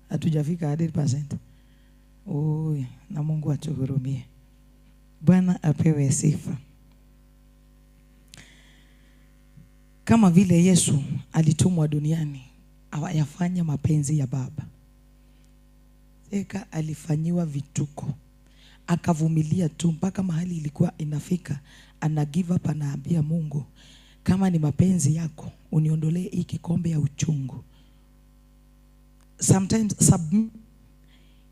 hatujafika 100%. Na Mungu atuhurumie. Bwana apewe sifa. Kama vile Yesu alitumwa duniani ayafanye mapenzi ya Baba, Eka alifanyiwa vituko, akavumilia tu mpaka mahali ilikuwa inafika ana give up, anaambia Mungu, kama ni mapenzi yako uniondolee hii kikombe ya uchungu. Sometimes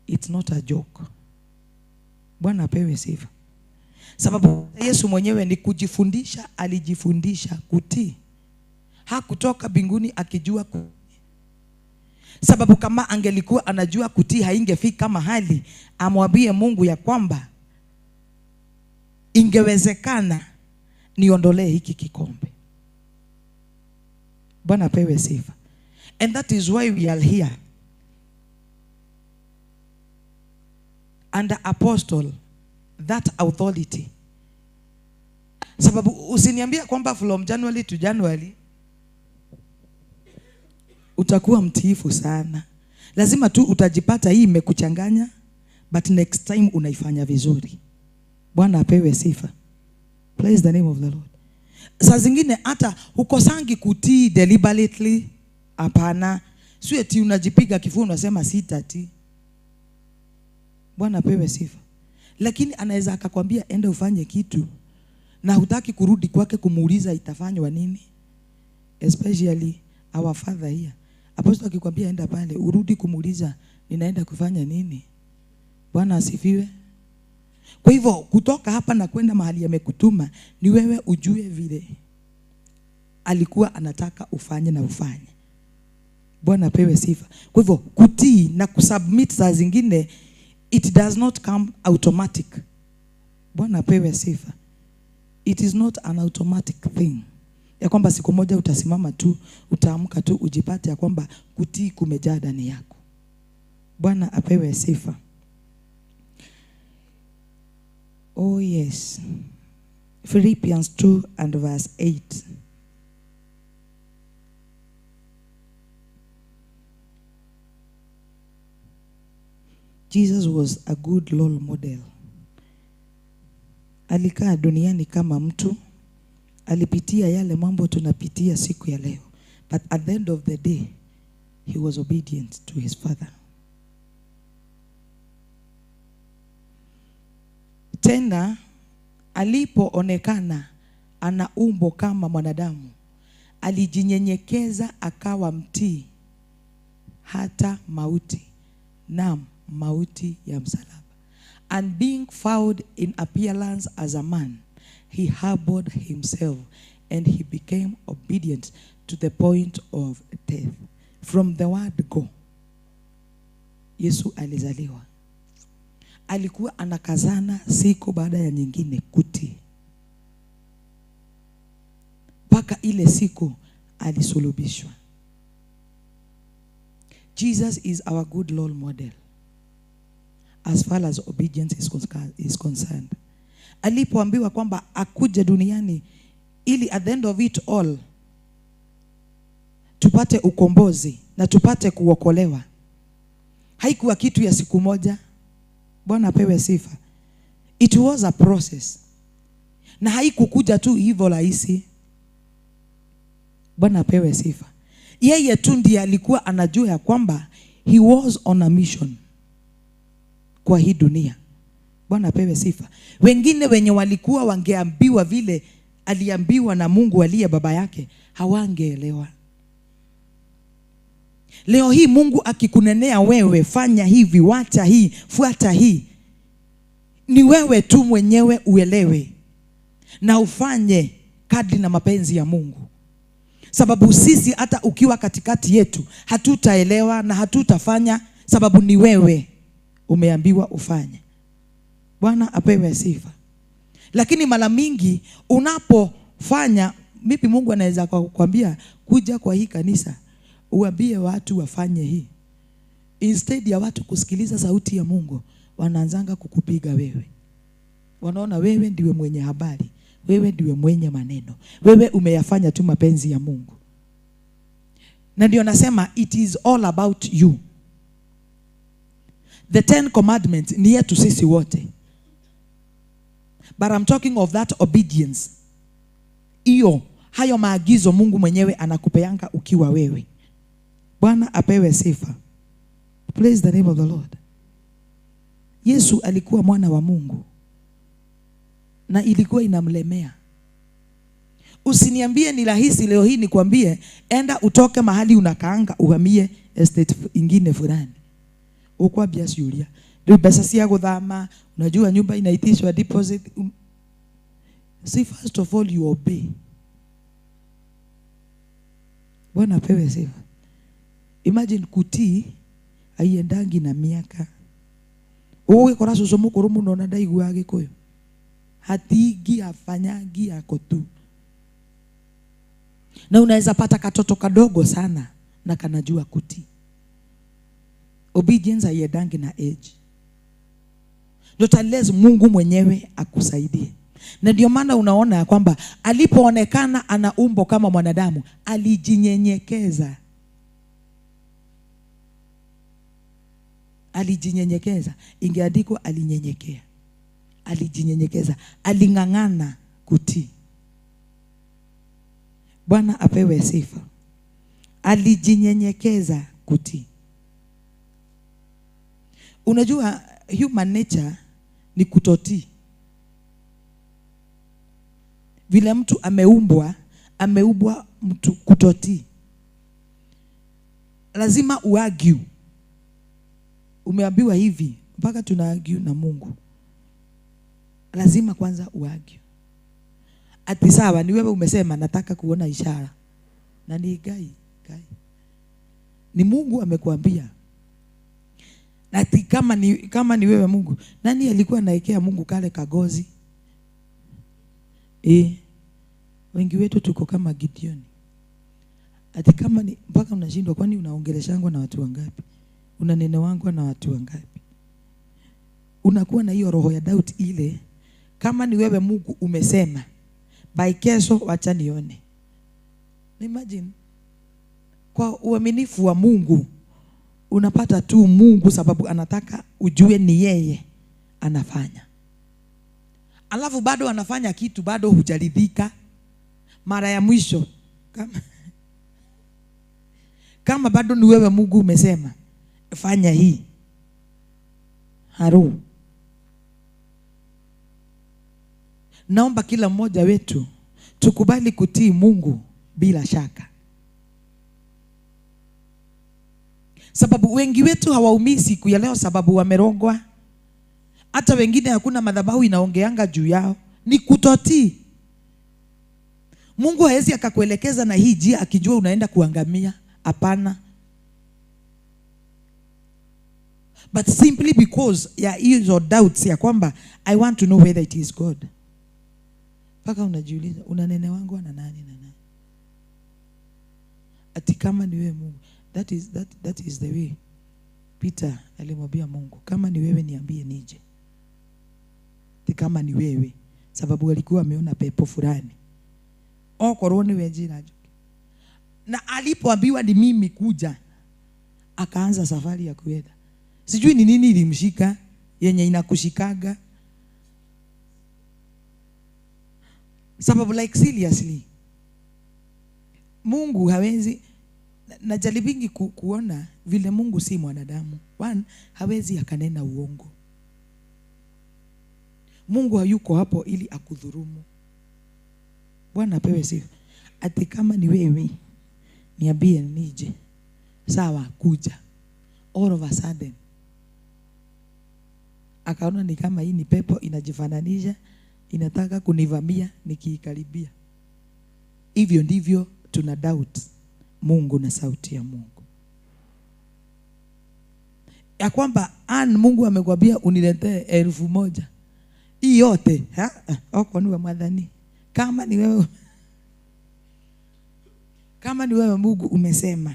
it's not a joke. Bwana apewe sifa. Sababu Yesu mwenyewe ni kujifundisha, alijifundisha kutii. Hakutoka mbinguni akijua Sababu kama angelikuwa anajua kutii haingefika mahali amwambie Mungu ya kwamba ingewezekana niondolee hiki kikombe. Bwana pewe sifa. And that is why we are here under apostle, that authority. Sababu usiniambia kwamba from January to January utakuwa mtiifu sana. Lazima tu utajipata hii imekuchanganya, but next time unaifanya vizuri. Bwana apewe sifa. Praise the name of the Lord. Saa zingine hata hukosangi kutii deliberately. Hapana. Sio eti unajipiga kifua unasema sitati. Bwana apewe sifa. Lakini anaweza akakwambia enda ufanye kitu na hutaki kurudi kwake kumuuliza itafanywa nini. Especially our father here. Apostle akikwambia enda pale urudi kumuuliza ninaenda kufanya nini. Bwana asifiwe. Kwa hivyo kutoka hapa na kwenda mahali yamekutuma ni wewe ujue vile alikuwa anataka ufanye na ufanye. Bwana pewe sifa. Kwa hivyo kutii na kusubmit saa zingine it does not come automatic. Bwana pewe sifa. It is not an automatic thing. Ya kwamba siku moja utasimama tu, utaamka tu ujipate ya kwamba kutii kumejaa ndani yako. Bwana apewe sifa. Oh yes. Philippians 2 and verse 8. Jesus was a good role model. Alikaa duniani kama mtu. Alipitia yale mambo tunapitia siku ya leo. But at the end of the day, he was obedient to his father. Tena alipoonekana ana umbo kama mwanadamu, alijinyenyekeza akawa mtii hata mauti, naam, mauti ya msalaba. And being found in appearance as a man, he humbled himself and he became obedient to the point of death. From the word go, Yesu alizaliwa. Alikuwa anakazana siku baada ya nyingine kutii. Paka ile siku alisulubishwa. Jesus is our good role model as far as obedience is concerned. Alipoambiwa kwamba akuje duniani ili at the end of it all tupate ukombozi na tupate kuokolewa, haikuwa kitu ya siku moja. Bwana apewe sifa. It was a process. Na haikukuja tu hivyo rahisi. Bwana apewe sifa. Yeye tu ndiye alikuwa anajua ya kwamba he was on a mission kwa hii dunia. Bwana apewe sifa. Wengine wenye walikuwa wangeambiwa vile aliambiwa na Mungu aliye baba yake, hawangeelewa. Leo hii Mungu akikunenea wewe, fanya hivi, wacha hii, fuata hii, ni wewe tu mwenyewe uelewe na ufanye kadri na mapenzi ya Mungu. Sababu sisi hata ukiwa katikati yetu hatutaelewa na hatutafanya, sababu ni wewe umeambiwa ufanye. Bwana apewe sifa. Lakini mara mingi unapofanya, maybe Mungu anaweza kukwambia kuja kwa hii kanisa uambie watu wafanye hii. Instead ya watu kusikiliza sauti ya Mungu, wanaanzanga kukupiga wewe. Wanaona wewe ndiwe mwenye habari, wewe ndiwe mwenye maneno, wewe umeyafanya tu mapenzi ya Mungu. Na ndio nasema it is all about you. The 10 commandments ni yetu sisi wote. But I'm talking of that obedience. Hayo maagizo Mungu mwenyewe anakupeanga ukiwa wewe. Bwana apewe sifa. Praise the name of the Lord. Yesu alikuwa mwana wa Mungu na ilikuwa inamlemea. Usiniambie ni rahisi leo hii nikwambie enda utoke mahali unakaanga uhamie estate ingine fulani. Ukwa biasi yulia. Ndio pesa si ya kuthama, unajua nyumba inaitishwa deposit. See, first of all you obey. Bwana apewe sifa. Imagine kutii aiendangi na miaka. Ugikora cucu mukuru muno na ndaiguaga Gikuyu. Hatingi afanyangi yako tu. Na unaweza pata katoto kadogo sana na kanajua kutii. Obedience aiendangi na age. Ndio unless Mungu mwenyewe akusaidie. Na ndio maana unaona ya kwamba alipoonekana ana umbo kama mwanadamu, alijinyenyekeza. Alijinyenyekeza. Ingeandikwa alinyenyekea. Alijinyenyekeza. Aling'ang'ana kutii. Bwana apewe sifa. Alijinyenyekeza kutii. Unajua human nature ni kutotii. Vile mtu ameumbwa mtu kutotii. Lazima uargue. Umeambiwa hivi, mpaka tuna argue na Mungu. Lazima kwanza uargue. Ati sawa, ni wewe umesema nataka kuona ishara. Na ni gai. Ni Mungu amekuambia. Ati kama ni wewe Mungu, nani alikuwa anaekea Mungu kale kagozi? Wengi wetu tuko kama Gideon. Ati kama ni mpaka unashindwa, kwani unaongeleshangwa na watu wangapi? Unanene wangu na watu wangapi? Unakuwa na hiyo roho ya doubt ile. Kama ni wewe Mungu umesema, by kesho wacha nione. Imagine kwa uaminifu wa Mungu unapata tu Mungu, sababu anataka ujue ni yeye anafanya. Alafu bado anafanya kitu, bado hujaridhika. Mara ya mwisho kama bado ni wewe Mungu umesema fanya hii, haru. Naomba kila mmoja wetu tukubali kutii Mungu bila shaka. Sababu wengi wetu hawaumii siku ya leo sababu wamerogwa. Hata wengine hakuna madhabahu inaongeanga juu yao, ni kutotii. Mungu haezi akakuelekeza na hii njia akijua unaenda kuangamia. Hapana. But simply because ya hizo doubts ya kwamba I want to know whether it is God. Paka unajiuliza, unanene wangu ana nani na nani? Ati kama ni wewe Mungu. That is the way Peter alimwambia Mungu, kama ni wewe niambie nije. Kama ni wewe, sababu alikuwa ameona pepo fulani. Koroni wenjira. Na alipoambiwa ni mimi kuja, akaanza safari ya kuenda. Sijui ni nini ilimshika yenye inakushikaga. Sababu like seriously, Mungu hawezi, najaribingi kuona vile Mungu si mwanadamu. One, hawezi akanena uongo. Mungu hayuko hapo ili akudhurumu. Bwana apewe sifa. Ati kama ni wewe niambie nije. Sawa, kuja. All of a sudden akaona ni kama hii ni pepo inajifananisha, inataka kunivamia nikiikaribia. Hivyo ndivyo tuna doubt Mungu na sauti ya Mungu. Ya kwamba Mungu amekwambia uniletee 1,000. Hii yote oko ni wa mwadhani. Kama ni wewe Mungu umesema,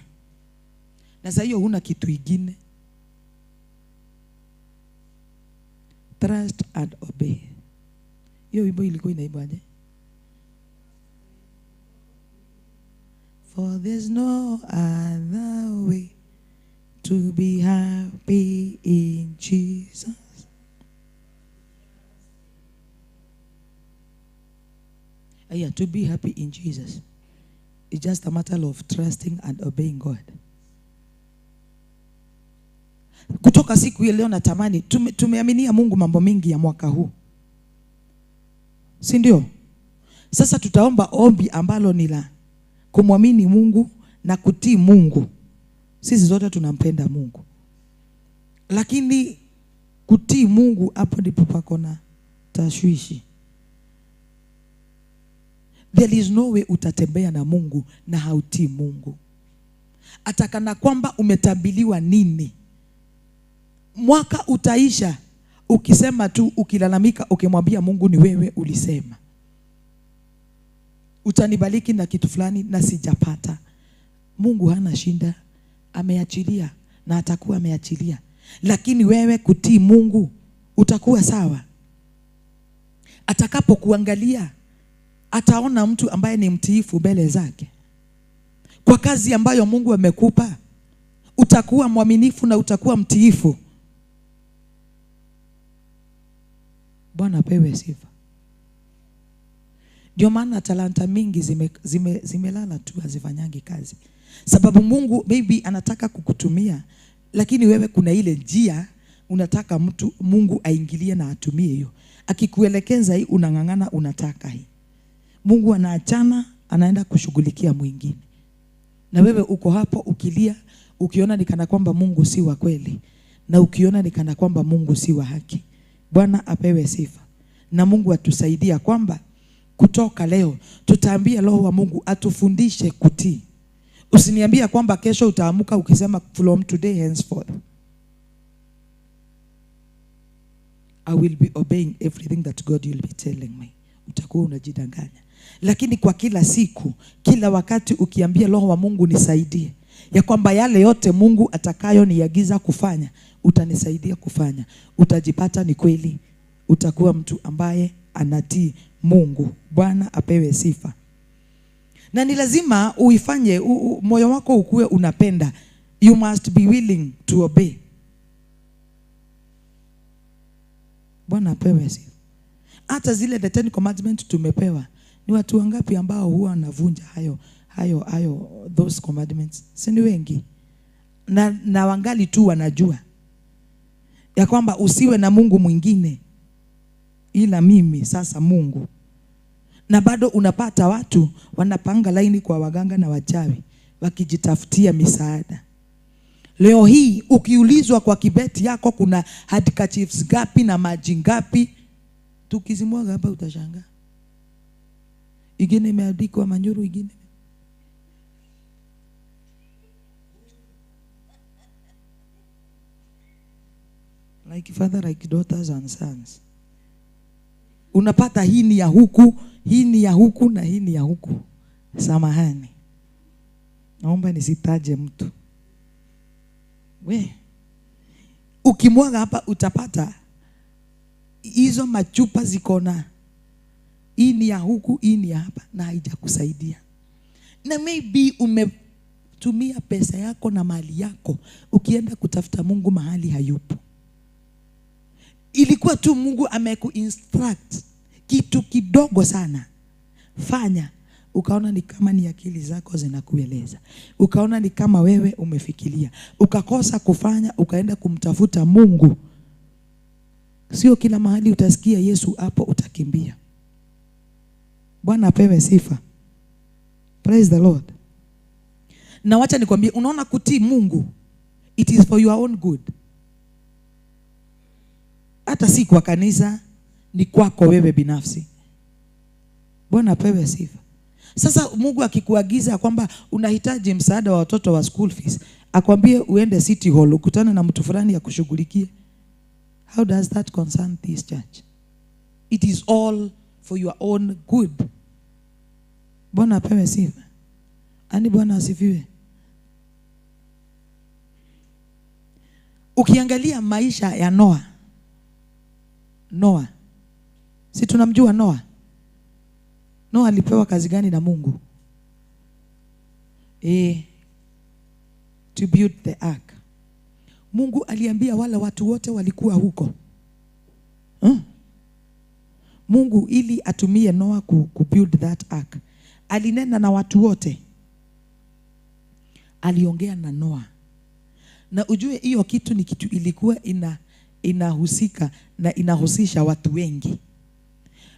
na sasa hiyo huna kitu kingine. Trust and obey. Hiyo wimbo ilikuwa inaimbaje? For there's no other way to be happy in Jesus. To be happy in Jesus. It's just a matter of trusting and obeying God. Kutoka siku ya leo natamani tumeaminia Mungu mambo mingi ya mwaka huu. Si ndio? Sasa tutaomba ombi ambalo ni la kumwamini Mungu na kutii Mungu. Sisi zote tunampenda Mungu. Lakini kutii Mungu hapo ndipo pako na tashwishi. There is no way utatembea na Mungu na hautii Mungu. atakana kwamba umetabiliwa nini. Mwaka utaisha ukisema tu, ukilalamika, ukimwambia Mungu ni wewe ulisema utanibariki na kitu fulani na sijapata. Mungu hana shinda, ameachilia na atakuwa ameachilia. Lakini wewe kutii Mungu utakuwa sawa. Atakapokuangalia ataona mtu ambaye ni mtiifu mbele zake. Kwa kazi ambayo Mungu amekupa utakuwa mwaminifu na utakuwa mtiifu. Bwana apewe sifa. Ndio maana talanta mingi zimelala tu, hazifanyangi kazi. Sababu Mungu maybe anataka kukutumia, lakini wewe kuna ile njia unataka Mungu aingilie na atumie hiyo. Akikuelekeza hii unang'ang'ana, unataka hii. Mungu anaachana, anaenda kushughulikia mwingine. Na wewe uko hapo ukilia, ukiona ni kana kwamba Mungu si wa kweli, na ukiona ni kana kwamba Mungu si wa haki. Bwana apewe sifa. Na Mungu atusaidia kwamba kutoka leo tutaambia Roho wa Mungu atufundishe kutii. Usiniambia kwamba kesho utaamuka ukisema from today henceforth I will be obeying everything that God will be telling me. Utakuwa unajidanganya. Lakini kwa kila siku, kila wakati ukiambia Roho wa Mungu nisaidie, ya kwamba yale yote Mungu atakayo niagiza kufanya, utanisaidia kufanya, utajipata ni kweli utakuwa mtu ambaye anatii Mungu. Bwana apewe sifa. Na ni lazima uifanye, moyo wako ukue unapenda. You must be willing to obey. Bwana apewe sifa. Hata zile the 10 commandments tumepewa, ni watu wangapi ambao huwa wanavunja hayo those commandments? Si ni wengi. Na wangali tu wanajua ya kwamba usiwe na Mungu mwingine ila mimi sasa Mungu. Na bado unapata watu wanapanga laini kwa waganga na wachawi wakijitafutia misaada. Leo hii ukiulizwa kwa kibeti yako kuna handkerchiefs gapi na maji ngapi, tukizimwaga hapa utashangaa. Ingine imeandikwa Manyuru, ingine like father, like daughters and sons. Unapata hii ni ya huku, hii ni ya huku na hii ni ya huku. Samahani, naomba nisitaje mtu. Ukimwaga hapa utapata hizo machupa zikona hii ni ya huku, hii ni ya hapa, na haijakusaidia. Na maybe umetumia pesa yako na mali yako ukienda kutafuta Mungu mahali hayupo. Ilikuwa tu Mungu amekuinstruct kitu kidogo sana, fanya, ukaona ni kama ni akili zako zinakueleza, ukaona ni kama wewe umefikiria, ukakosa kufanya, ukaenda kumtafuta Mungu. Sio kila mahali utasikia Yesu hapo utakimbia. Bwana apewe sifa. Praise the Lord. Na wacha nikwambie, unaona kutii Mungu, it is for your own good. Hata si kwa kanisa, ni kwako wewe binafsi. Bwana apewe sifa. Sasa Mungu akikuagiza kwamba unahitaji msaada wa watoto wa school fees, akwambie uende City Hall ukutane na mtu fulani ya kushughulikie, how does that concern this church? It is all for your own good. Bwana apewe sifa. Ani Bwana asifiwe. Ukiangalia maisha ya Noah, si tunamjua Noah? Noah alipewa kazi gani na Mungu? To build the ark. Mungu aliambia wale watu wote walikuwa huko. Mungu ili atumie Noah ku build that ark, alinena na watu wote. Aliongea na Noah. Na ujue hiyo kitu ni kitu ilikuwa inahusika na inahusisha watu wengi.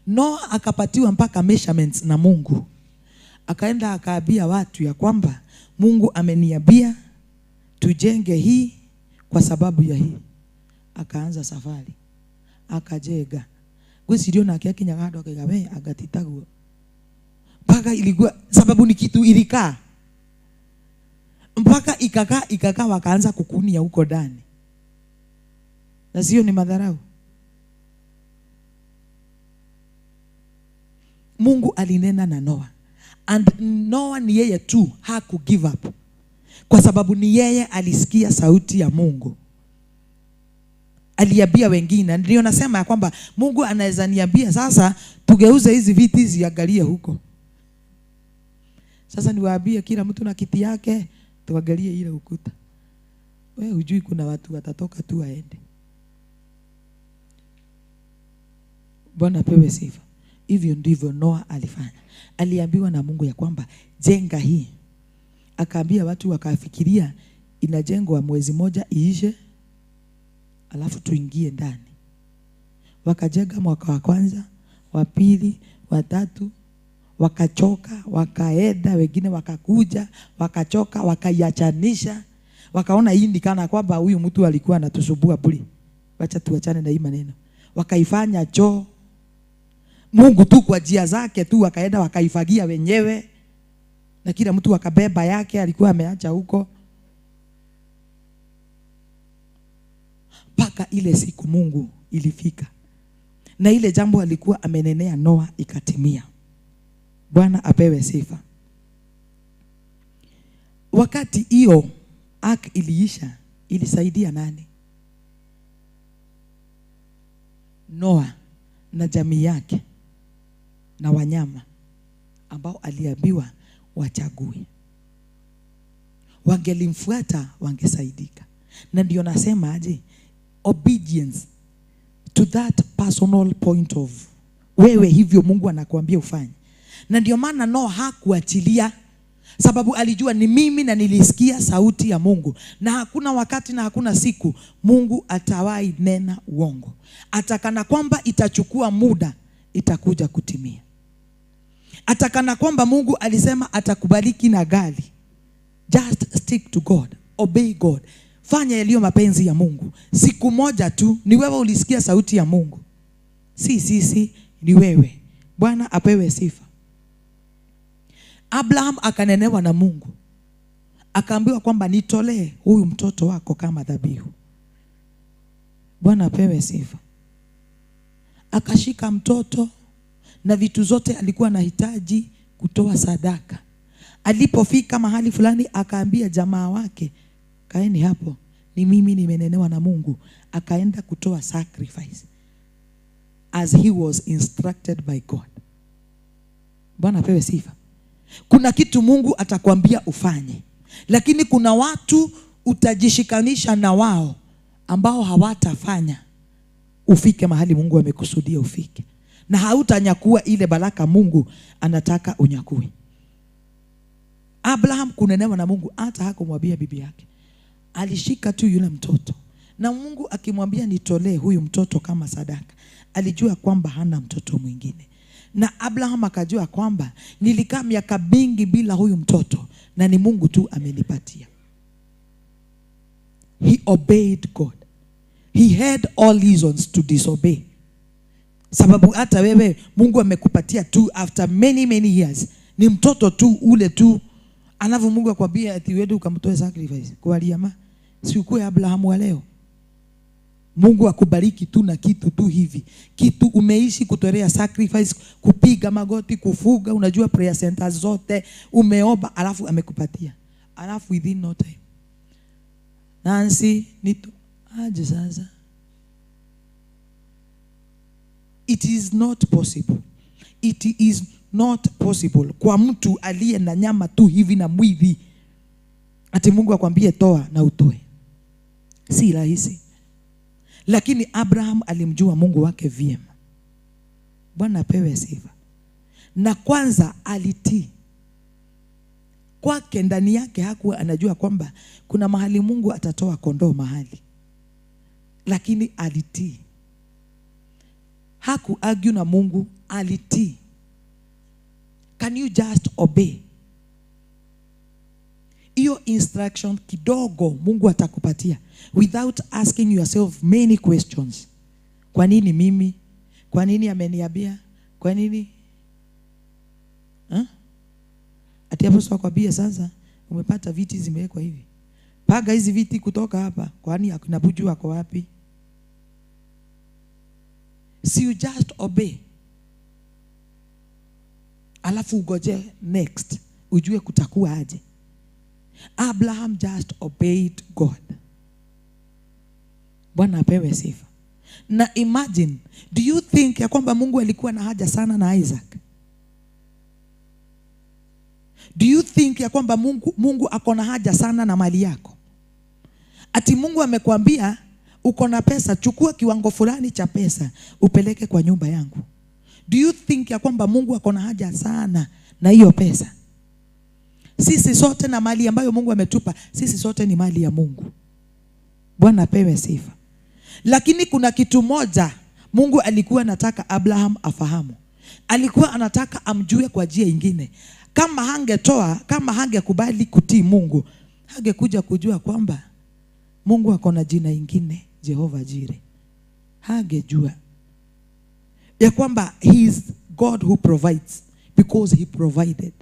Noah akapatiwa mpaka measurements na Mungu. Akaenda akaambia watu ya kwamba Mungu ameniambia tujenge hii kwa sababu ya hii. Akaanza safari. Akajega. Gwesirio na kia kinyagado akagabe agatitaguo. Mpaka ilikuwa sababu ni kitu ilikaa. mpaka ikakaa wakaanza kukunia huko ndani. Na sio ni madharau? Mungu alinena na Noah, and Noah ni yeye tu haku give up, kwa sababu ni yeye alisikia sauti ya Mungu. Aliambia wengine. Ndio nasema ya kwamba Mungu anaweza niambia sasa tugeuze hizi viti ziangalie huko. Sasa niwaambie kila mtu na kiti yake, tuangalie ile ukuta. Wewe hujui kuna watu watatoka tu waende. Bwana pewe sifa. Hivyo ndivyo Noah alifanya. Aliambiwa na Mungu ya kwamba jenga hii. Akaambia watu, wakafikiria inajengwa mwezi moja iishe, alafu tuingie ndani. Wakajenga mwaka wa kwanza, wa pili, wa tatu, wakachoka, wakaenda, wengine wakakuja, wakachoka, wakaiachanisha. Wakaona hii ni kana kwamba huyu mtu alikuwa anatusubua bure. Wacha tuachane na hii maneno. Wakaifanya choo. Mungu tu kwa njia zake tu wakaenda wakaifagia wenyewe, na kila mtu akabeba yake alikuwa ameacha huko. Paka ile siku Mungu ilifika, na ile jambo alikuwa amenenea Noah ikatimia. Bwana apewe sifa. Wakati hiyo Acc iliisha, ilisaidia nani? Noah na jamii yake na wanyama ambao aliambiwa wachague. Wangelimfuata wangesaidika. Na ndio nasema aje, obedience to that personal point of wewe hivyo Mungu anakuambia ufanye. Na ndio maana Noah hakuachilia, sababu alijua ni mimi na nilisikia sauti ya Mungu, na hakuna wakati na hakuna siku Mungu atawahi nena uongo. Atakana kwamba itachukua muda, itakuja kutimia. Atakana kwamba Mungu alisema atakubariki na gari, just stick to God, obey God, fanya yaliyo mapenzi ya Mungu. Siku moja tu ni wewe ulisikia sauti ya Mungu, si ni wewe. Bwana apewe sifa. Abraham akanenewa na Mungu, akaambiwa kwamba nitolee huyu mtoto wako kama dhabihu. Bwana apewe sifa. Akashika mtoto na vitu zote alikuwa anahitaji kutoa sadaka. Alipofika mahali fulani akaambia jamaa wake, kaeni hapo, ni mimi nimenenewa na Mungu. Akaenda kutoa sacrifice as he was instructed by God. Bwana apewe sifa. Kuna kitu Mungu atakwambia ufanye, lakini kuna watu utajishikanisha na wao ambao hawatafanya ufike mahali Mungu amekusudia ufike, na hautanyakua ile baraka Mungu anataka unyakue. Abraham kunenewa na Mungu, hata hakumwambia bibi yake. Alishika tu yule mtoto, na Mungu akimwambia nitolee huyu mtoto kama sadaka, alijua kwamba hana mtoto mwingine. Na Abraham akajua kwamba nilikaa miaka mingi bila huyu mtoto na ni Mungu tu amenipatia. He obeyed God. He had all reasons to disobey. Sababu hata wewe Mungu amekupatia tu after many years, ni mtoto tu ule tu, alafu Mungu akwambia ati wewe ukamtoe sacrifice kwa aliyama. Si ukue Abraham wa leo. Mungu akubariki tu na kitu tu hivi. Kitu umeishi kutolea sacrifice, kupiga magoti, kufuga, unajua prayer centers zote umeomba, alafu amekupatia. Alafu within no time, Nancy nito aje sasa. It is not possible. It is not possible kwa mtu aliye na nyama tu hivi na mwili ati Mungu akwambie toa na utoe. Si rahisi. Lakini Abraham alimjua Mungu wake vyema. Bwana apewe sifa. Na kwanza alitii. Kwake ndani yake hakuwa anajua kwamba kuna mahali Mungu atatoa kondoo mahali, lakini alitii. Haku argue na Mungu, alitii. Can you just obey? Hiyo instruction kidogo Mungu atakupatia without asking yourself many questions. Kwa nini mimi? Kwa nini ameniambia? Kwa nini? Ati hapo sio kwambia sasa Umepata viti zimewekwa hivi. Paga hizi viti kutoka hapa. Kwani akina Buju wako wapi? Si you just obey. Alafu ugoje next. Ujue kutakuwa aje. Abraham just obeyed God. Bwana apewe sifa. Na imagine, do you think ya kwamba Mungu alikuwa na haja sana na Isaac? Do you think ya kwamba Mungu ako na haja sana na mali yako? Ati Mungu amekwambia uko na pesa, chukua kiwango fulani cha pesa upeleke kwa nyumba yangu. Do you think ya kwamba Mungu ako na haja sana na hiyo pesa? Sisi sote na mali ambayo Mungu ametupa, sisi sote ni mali ya Mungu. Bwana apewe sifa. Lakini kuna kitu moja Mungu alikuwa anataka Abraham afahamu. Alikuwa anataka amjue kwa njia nyingine. Kama hangetoa, kama hangekubali kutii Mungu, hangekuja kujua kwamba Mungu ako na jina ingine, Jehova Jire. Hangejua ya kwamba he is God who provides, because he provided.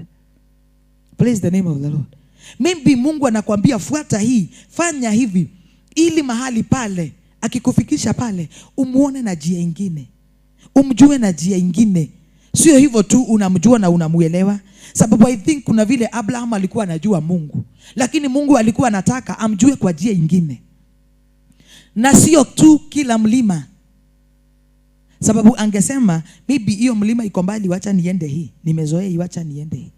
Praise the name of the Lord. Maybe Mungu anakuambia fuata hii, fanya hivi, ili mahali pale akikufikisha pale umuone na njia ingine, umjue na njia ingine. Sio hivyo tu unamjua na unamuelewa. Sababu I think kuna vile Abraham alikuwa anajua Mungu, lakini Mungu alikuwa anataka amjue kwa njia ingine. Na sio tu kila mlima. Sababu angesema maybe hiyo mlima iko mbali, wacha niende hii. Nimezoea wacha niende hii.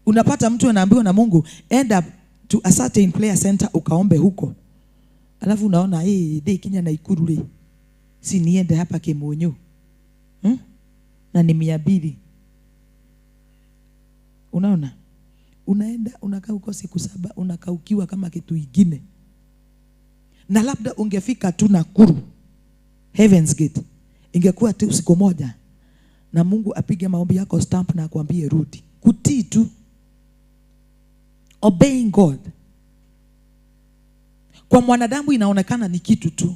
Unapata mtu anaambiwa na Mungu, end up to a certain prayer center ukaombe huko. Alafu unaona dei Kenya na Ikuru si niende hapa Kemonyo. Na ni 200. Unaona? Unaenda unakaa huko siku 7, unakaukiwa kama kitu kingine. Na labda ungefika tu Nakuru, Heaven's Gate, ingekuwa tu siku moja na Mungu apige maombi yako stamp na akwambie rudi. Kutii tu. Obeying God. Kwa mwanadamu inaonekana ni kitu tu.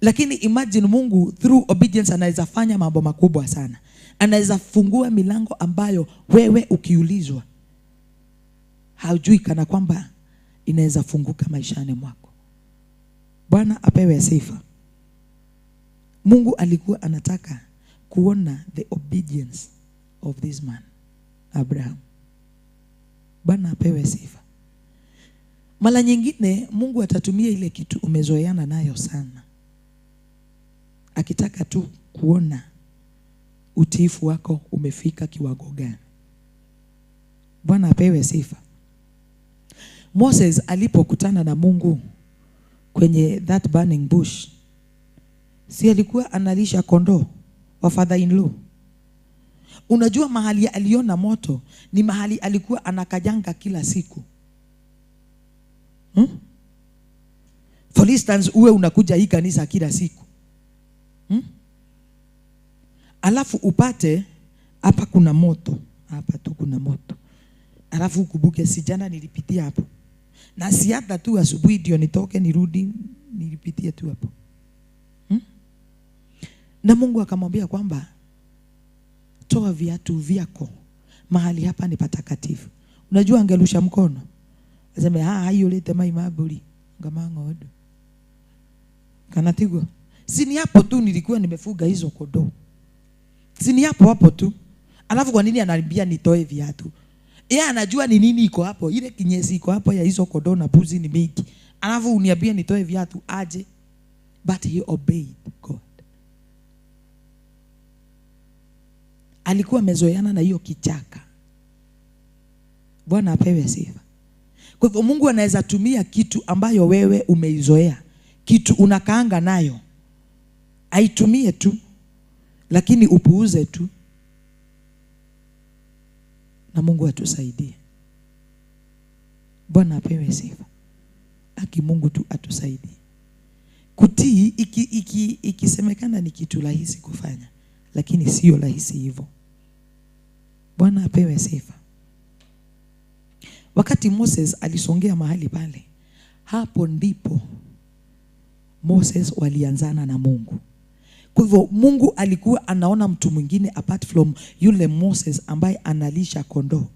Lakini imagine Mungu through obedience anaweza fanya mambo makubwa sana. Anaweza fungua milango ambayo wewe ukiulizwa haujui kana kwamba inaweza funguka maishani mwako. Bwana apewe sifa. Mungu alikuwa anataka kuona the obedience of this man Abraham. Bwana apewe sifa. Mara nyingine Mungu atatumia ile kitu umezoeana nayo sana, akitaka tu kuona utiifu wako umefika kiwango gani. Bwana apewe sifa. Moses alipokutana na Mungu kwenye that burning bush, si alikuwa analisha kondoo wa father-in-law? Unajua mahali aliona moto ni mahali alikuwa anakajanga kila siku. For instance, uwe unakuja hii kanisa kila siku. Alafu upate hapa kuna moto, hapa tu kuna moto. Alafu ukubuke, si jana nilipitia hapo. Na si hata tu asubuhi ndio nitoke nirudi, nilipitia tu hapo. Na Mungu akamwambia kwamba toa viatu vyako, mahali hapa ni patakatifu. Unajua angelusha mkono, aseme hayo lete mai maburi ngamango odo. Kanatigo. Sini hapo tu nilikuwa nimefuga hizo kondoo. Sini hapo tu. Alafu kwa nini ananiambia nitoe viatu? Yeye anajua ni nini iko hapo. Ile kinyesi iko hapo ya hizo kondoo na mbuzi ni mingi. Alafu uniambia nitoe viatu aje? But he obeyed God. Alikuwa amezoeana na hiyo kichaka. Bwana apewe sifa. Kwa hivyo Mungu anaweza tumia kitu ambayo wewe umeizoea, kitu unakaanga nayo, aitumie tu, lakini upuuze tu. Na Mungu atusaidie. Bwana apewe sifa. Aki Mungu tu atusaidie. Kutii ikisemekana ni kitu rahisi kufanya, lakini sio rahisi hivyo. Bwana apewe sifa. Wakati Moses alisongea mahali pale, hapo ndipo Moses walianzana na Mungu. Kwa hivyo Mungu alikuwa anaona mtu mwingine apart from yule Moses ambaye analisha kondoo.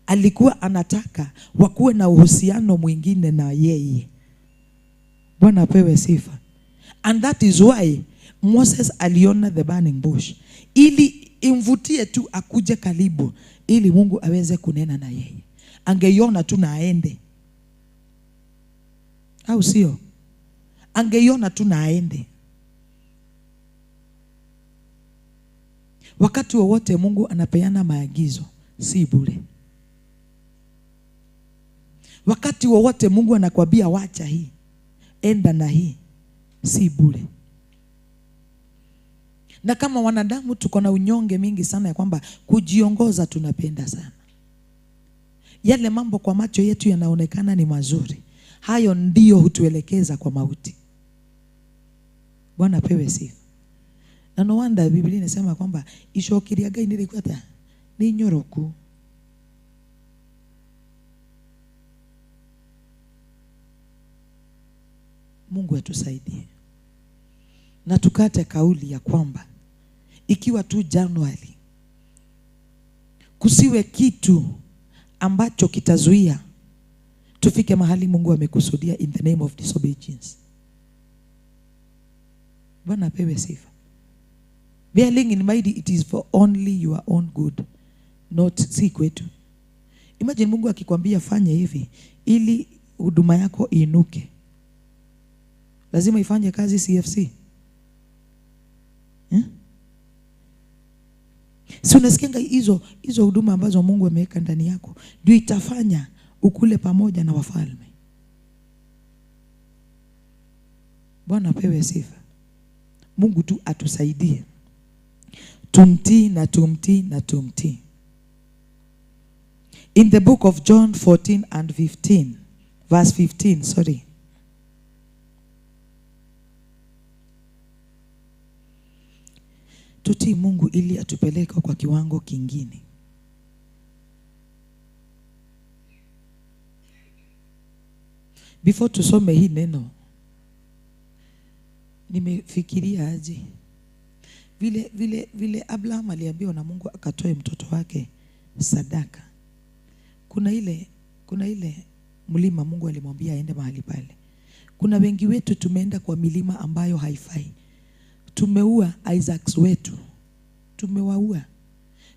alikuwa anataka wakuwe na uhusiano mwingine na yeye. Bwana apewe sifa. And that is why Moses aliona the burning bush, ili imvutie tu akuje karibu, ili Mungu aweze kunena na yeye. Angeiona tu na aende, au sio? Angeiona tu na aende. Wakati wowote Mungu anapeana maagizo, si bure. Wakati wowote Mungu anakuambia wacha hii, enda na hii, si bure. Na kama wanadamu tuko na unyonge mingi sana ya kwamba kujiongoza tunapenda sana. Yale mambo kwa macho yetu yanaonekana ni mazuri, hayo ndio hutuelekeza kwa mauti. Bwana pewe sifa. Na no wonder Biblia inasema kwamba ishokiria Ngai nilikwata ni nyoroku. Mungu atusaidie. Na tukate kauli ya kwamba ikiwa tu Januari kusiwe kitu ambacho kitazuia tufike mahali Mungu amekusudia in the name of disobedience. Bwana apewe sifa. Bearing in mind it is for only your own good, not si kwetu. Imagine Mungu akikwambia fanya hivi ili huduma yako iinuke. Lazima ifanye kazi CFC. Si unasikia hizo huduma ambazo Mungu ameweka ndani yako ndio itafanya ukule pamoja na wafalme. Bwana apewe sifa. Mungu tu atusaidie. Tumtii na tumtii na tumtii. In the book of John 14 and 15, verse 15, sorry. Tutii Mungu ili atupeleke kwa kiwango kingine. Before tusome hii neno, nimefikiria aje vile Abraham aliambiwa na Mungu akatoe mtoto wake sadaka. Kuna ile mlima Mungu alimwambia aende mahali pale. Kuna wengi wetu tumeenda kwa milima ambayo haifai. Tumeua Isaacs wetu.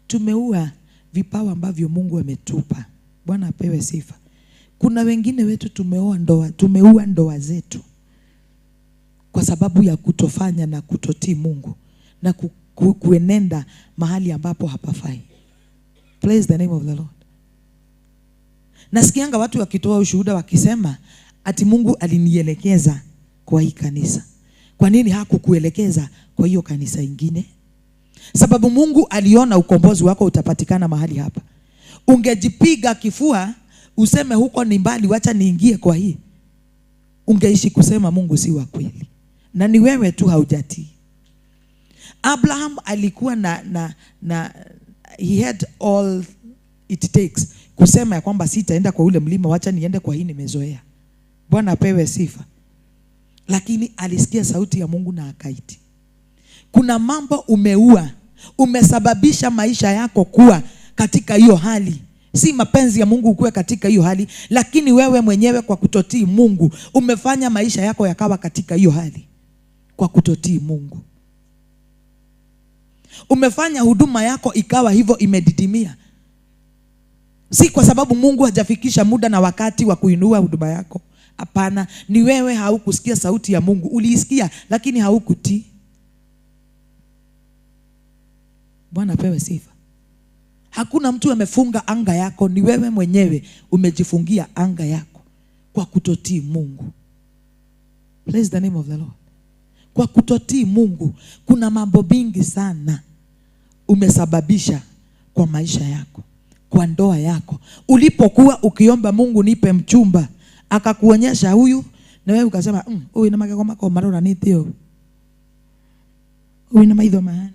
Tumeua vipawa ambavyo Mungu ametupa. Bwana apewe sifa. Kuna wengine wetu tumeua ndoa zetu kwa sababu ya kutofanya na kutotii Mungu na kuenenda mahali ambapo hapafai. Praise the name of the Lord. Nasikianga watu wakitoa ushuhuda wakisema ati Mungu alinielekeza kwa hii kanisa. Kwa nini hakukuelekeza kwa hiyo kanisa ingine? Sababu Mungu aliona ukombozi wako utapatikana mahali hapa. Ungejipiga kifua useme huko ni mbali, wacha niingie kwa hii, ungeishi kusema Mungu si wa kweli. Na ni wewe tu haujatii. Abraham alikuwa he had all it takes kusema ya kwamba sitaenda kwa ule mlima, wacha niende kwa hii nimezoea. Bwana apewe sifa. Lakini alisikia sauti ya Mungu na akaiti. Kuna mambo umesababisha maisha yako kuwa katika hiyo hali. Si mapenzi ya Mungu ukuwe katika hiyo hali, lakini wewe mwenyewe kwa kutotii Mungu umefanya maisha yako yakawa katika hiyo hali kwa kutotii Mungu. Umefanya huduma yako ikawa hivyo imedidimia. Si kwa sababu Mungu hajafikisha muda na wakati wa kuinua huduma yako. Hapana, ni wewe haukusikia sauti ya Mungu. Uliisikia lakini haukutii. Bwana pewe sifa. Hakuna mtu amefunga anga yako, ni wewe mwenyewe umejifungia anga yako kwa kutotii Mungu. Praise the name of the Lord. Kwa kutotii Mungu kuna mambo mingi sana umesababisha kwa maisha yako, kwa ndoa yako. Ulipokuwa ukiomba Mungu nipe mchumba, akakuonyesha huyu na wewe ukasema huyu na magego mako marora nitio. Huyu na maitho mahana.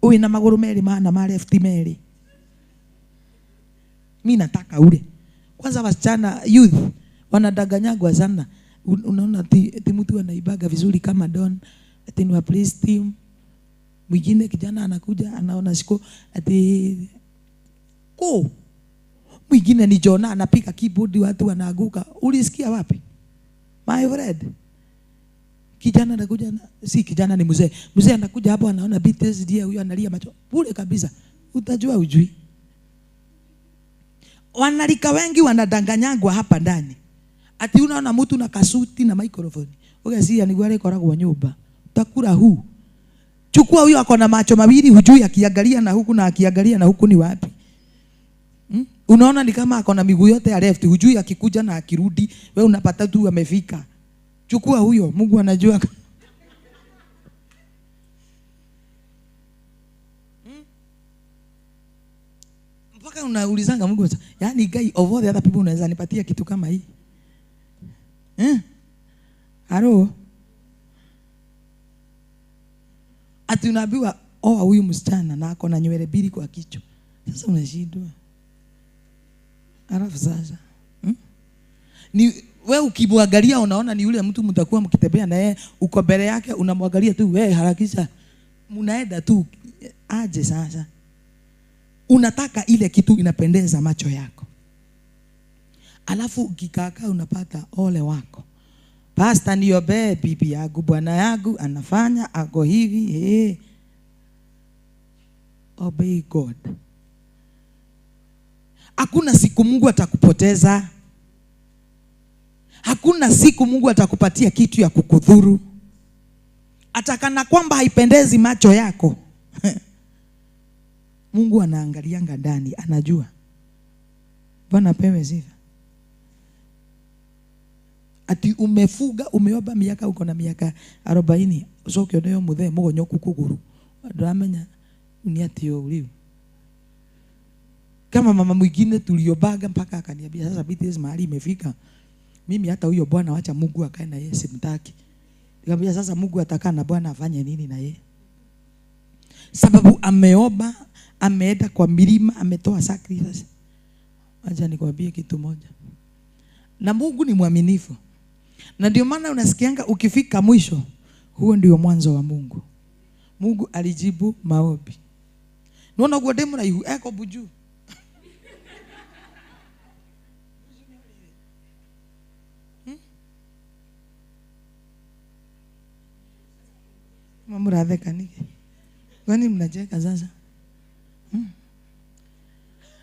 Huyu na maguru meri mahana ma left meri. Mimi nataka ule. Kwanza wasichana youth wanadanganyagwa sana. Unaona ati mtu anaibaga vizuri kama Don, ati ni wa praise team. Mwingine kijana anakuja anaona siko ati huko. Mwingine ni Jona anapiga keyboard watu wanaanguka. Ulisikia wapi? My friend. Kijana anakuja si kijana ni mzee. Mzee anakuja hapo anaona PTSD huyo analia macho. Bure kabisa. Utajua ujui. Wanalika wengi wanadanganyangwa hapa ndani. Ati unaona mtu na kasuti na microphone. Ugasiya ni gware koragwo nyumba. Utakula huu. Chukua huyo ako na macho mawili hujui akiangalia na huku na akiangalia na huku ni wapi. Unaona ni kama ako na miguu yote ya left hujui akikuja na akirudi wewe unapata tu amefika. Chukua huyo, Mungu anajua. Mpaka unaulizanga Mungu, yaani guy of all the other people unaweza nipatia kitu kama hii? Haro? Ati unaambiwa huyu msichana na ako na nywele mbili kwa kichwa. Sasa unashindwa. Alafu sasa ni wewe ukimwangalia unaona ni yule mtu mtakuwa mkitembea na yeye, uko mbele yake unamwangalia tu, wewe harakisha mnaenda tu aje. Sasa unataka ile kitu inapendeza macho yako, alafu ukikaka unapata ole wako, pastor niobe bibi yangu bwana yangu anafanya ako hivi. Obey God. Hakuna siku Mungu atakupoteza. Hakuna siku Mungu atakupatia kitu ya kukudhuru. Atakana kwamba haipendezi macho yako. Mungu anaangalianga ndani, anajua. Bwana pewe sifa. Ati umefuga, umeoba miaka uko na miaka 40, usoke oneyo muthe mugonyo kukuguru. Ndamenya ni ati uliu. Kama mama mwingine tuliobaga mpaka akaniambia sasa BTS mahali imefika. Mimi hata huyo bwana wacha Mungu akae na yeye simtaki. Nikamwambia sasa Mungu atakaa na bwana afanye nini na yeye? Sababu ameoba, ameenda kwa milima, ametoa sacrifice. Acha nikwambie kitu moja. Na Mungu ni mwaminifu. Na ndio maana unasikianga ukifika mwisho, huo ndio mwanzo wa Mungu. Mungu alijibu maombi. Naona kwa demu na yu eko buju. Mamuradheka niki. Kwani mnacheka sasa?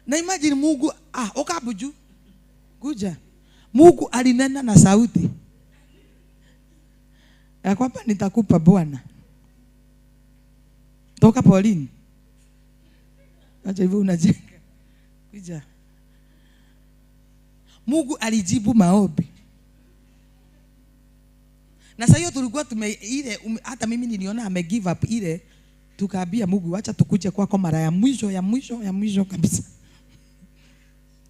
Na imagine Mungu okabuju. Kuja. Mungu alinena na sauti. Ya kwamba nitakupa bwana. Toka Pauline. Acha hivyo unacheka. Kuja. Mungu alijibu maombi. Na sasa hiyo tulikuwa ile hata mimi niliona ame give up ile, tukaambia Mungu acha tukuje kwako mara ya mwisho kabisa.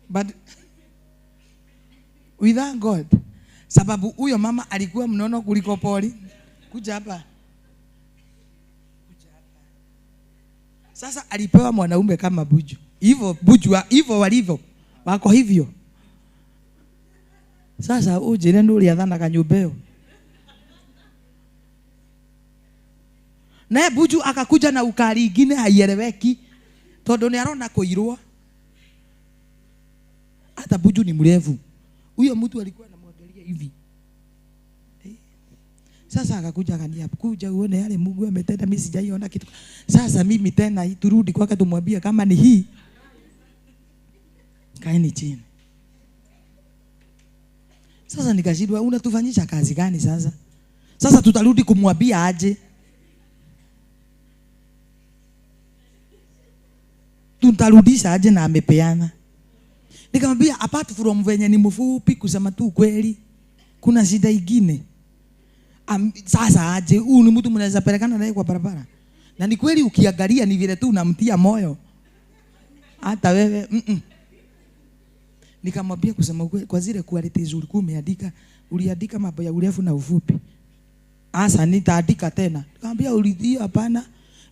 But we thank God. Sababu huyo mama alikuwa mnono kuliko Poli. Kuja hapa. Sasa alipewa mwanaume kama Buju. Hivyo walivyo. Wako hivyo. Sasa uje ndio uliadhana kanyubeo. Na Buju akakuja na ukali ingine haieleweki. Todo ni arona kuirua. Hata Buju ni mrefu. Huyo mtu alikuwa anamwangalia hivi. Sasa akakuja akania, kuja uone yale Mungu ametenda, mimi sijaiona kitu. Sasa mimi tena turudi kwake tumwambie kama ni hii. Kaeni chini. Sasa nikashindwa unatufanyisha kazi gani sasa? Sasa tutarudi kumwambia aje? Tutarudisha aje na amepeana? Nikamwambia apart from venye ni mfupi kusema tu kweli, kuna shida ingine. Sasa aje huyu ni mtu mnaweza pelekana naye kwa barabara. Na ni kweli ukiangalia ni vile tu unamtia moyo. Hata wewe Nikamwambia kusema kweli kwa zile qualities ulikuwa umeandika, uliandika mambo ya urefu na ufupi. Asa nitaandika tena. Nikamwambia ulidhia hapana,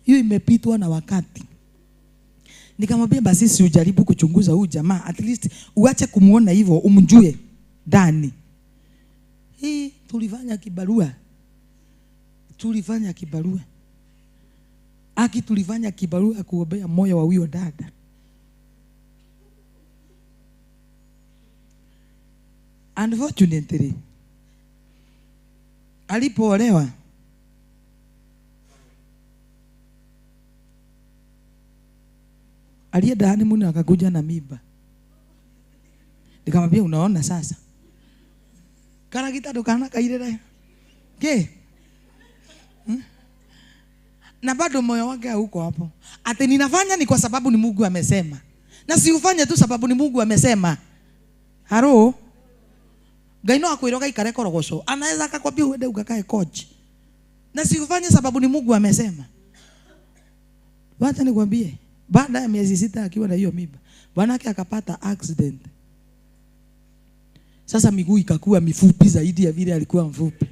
hiyo imepitwa na wakati. Nikamwambia basi si ujaribu kuchunguza huyu jamaa, at least uache kumuona hivyo umjue ndani. Hii tulifanya kibarua. Tulifanya kibarua kuombea moyo wa huyo dada. Unfortunately, alipoolewa alienda honeymoon akakuja na mimba. Nikamwambia unaona sasa. Kana kitado kana kairera. Ke? Na bado moyo wake huko hapo. Ati ninafanya ni kwa sababu ni Mungu amesema. Na si ufanye tu sababu ni Mungu amesema. Haro? Gaino akwĩroga ikare korogoco. Anaweza akakwambia uende ukakae coach. Na si ufanye sababu ni Mungu amesema. Wacha nikwambie, baada ya miezi 6 akiwa na hiyo mimba, bwanake akapata accident. Sasa miguu ikakuwa mifupi zaidi ya vile alikuwa mfupi.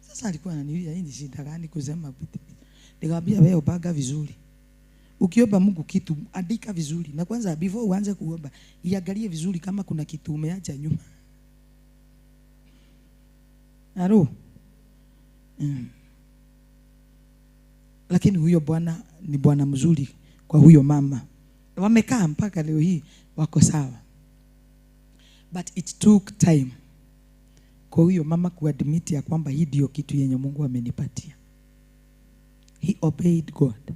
Sasa alikuwa ananiuliza hii ni shida gani kusema vipi? Nikamwambia wewe panga vizuri. Ukiomba Mungu kitu andika vizuri. Na kwanza before uanze kuomba, iangalie vizuri kama kuna kitu umeacha nyuma. Haro? Lakini huyo bwana ni bwana mzuri kwa huyo mama. Wamekaa mpaka leo hii wako sawa. But it took time kwa huyo mama kuadmit ya kwamba hii ndio kitu yenye Mungu amenipatia. He obeyed God.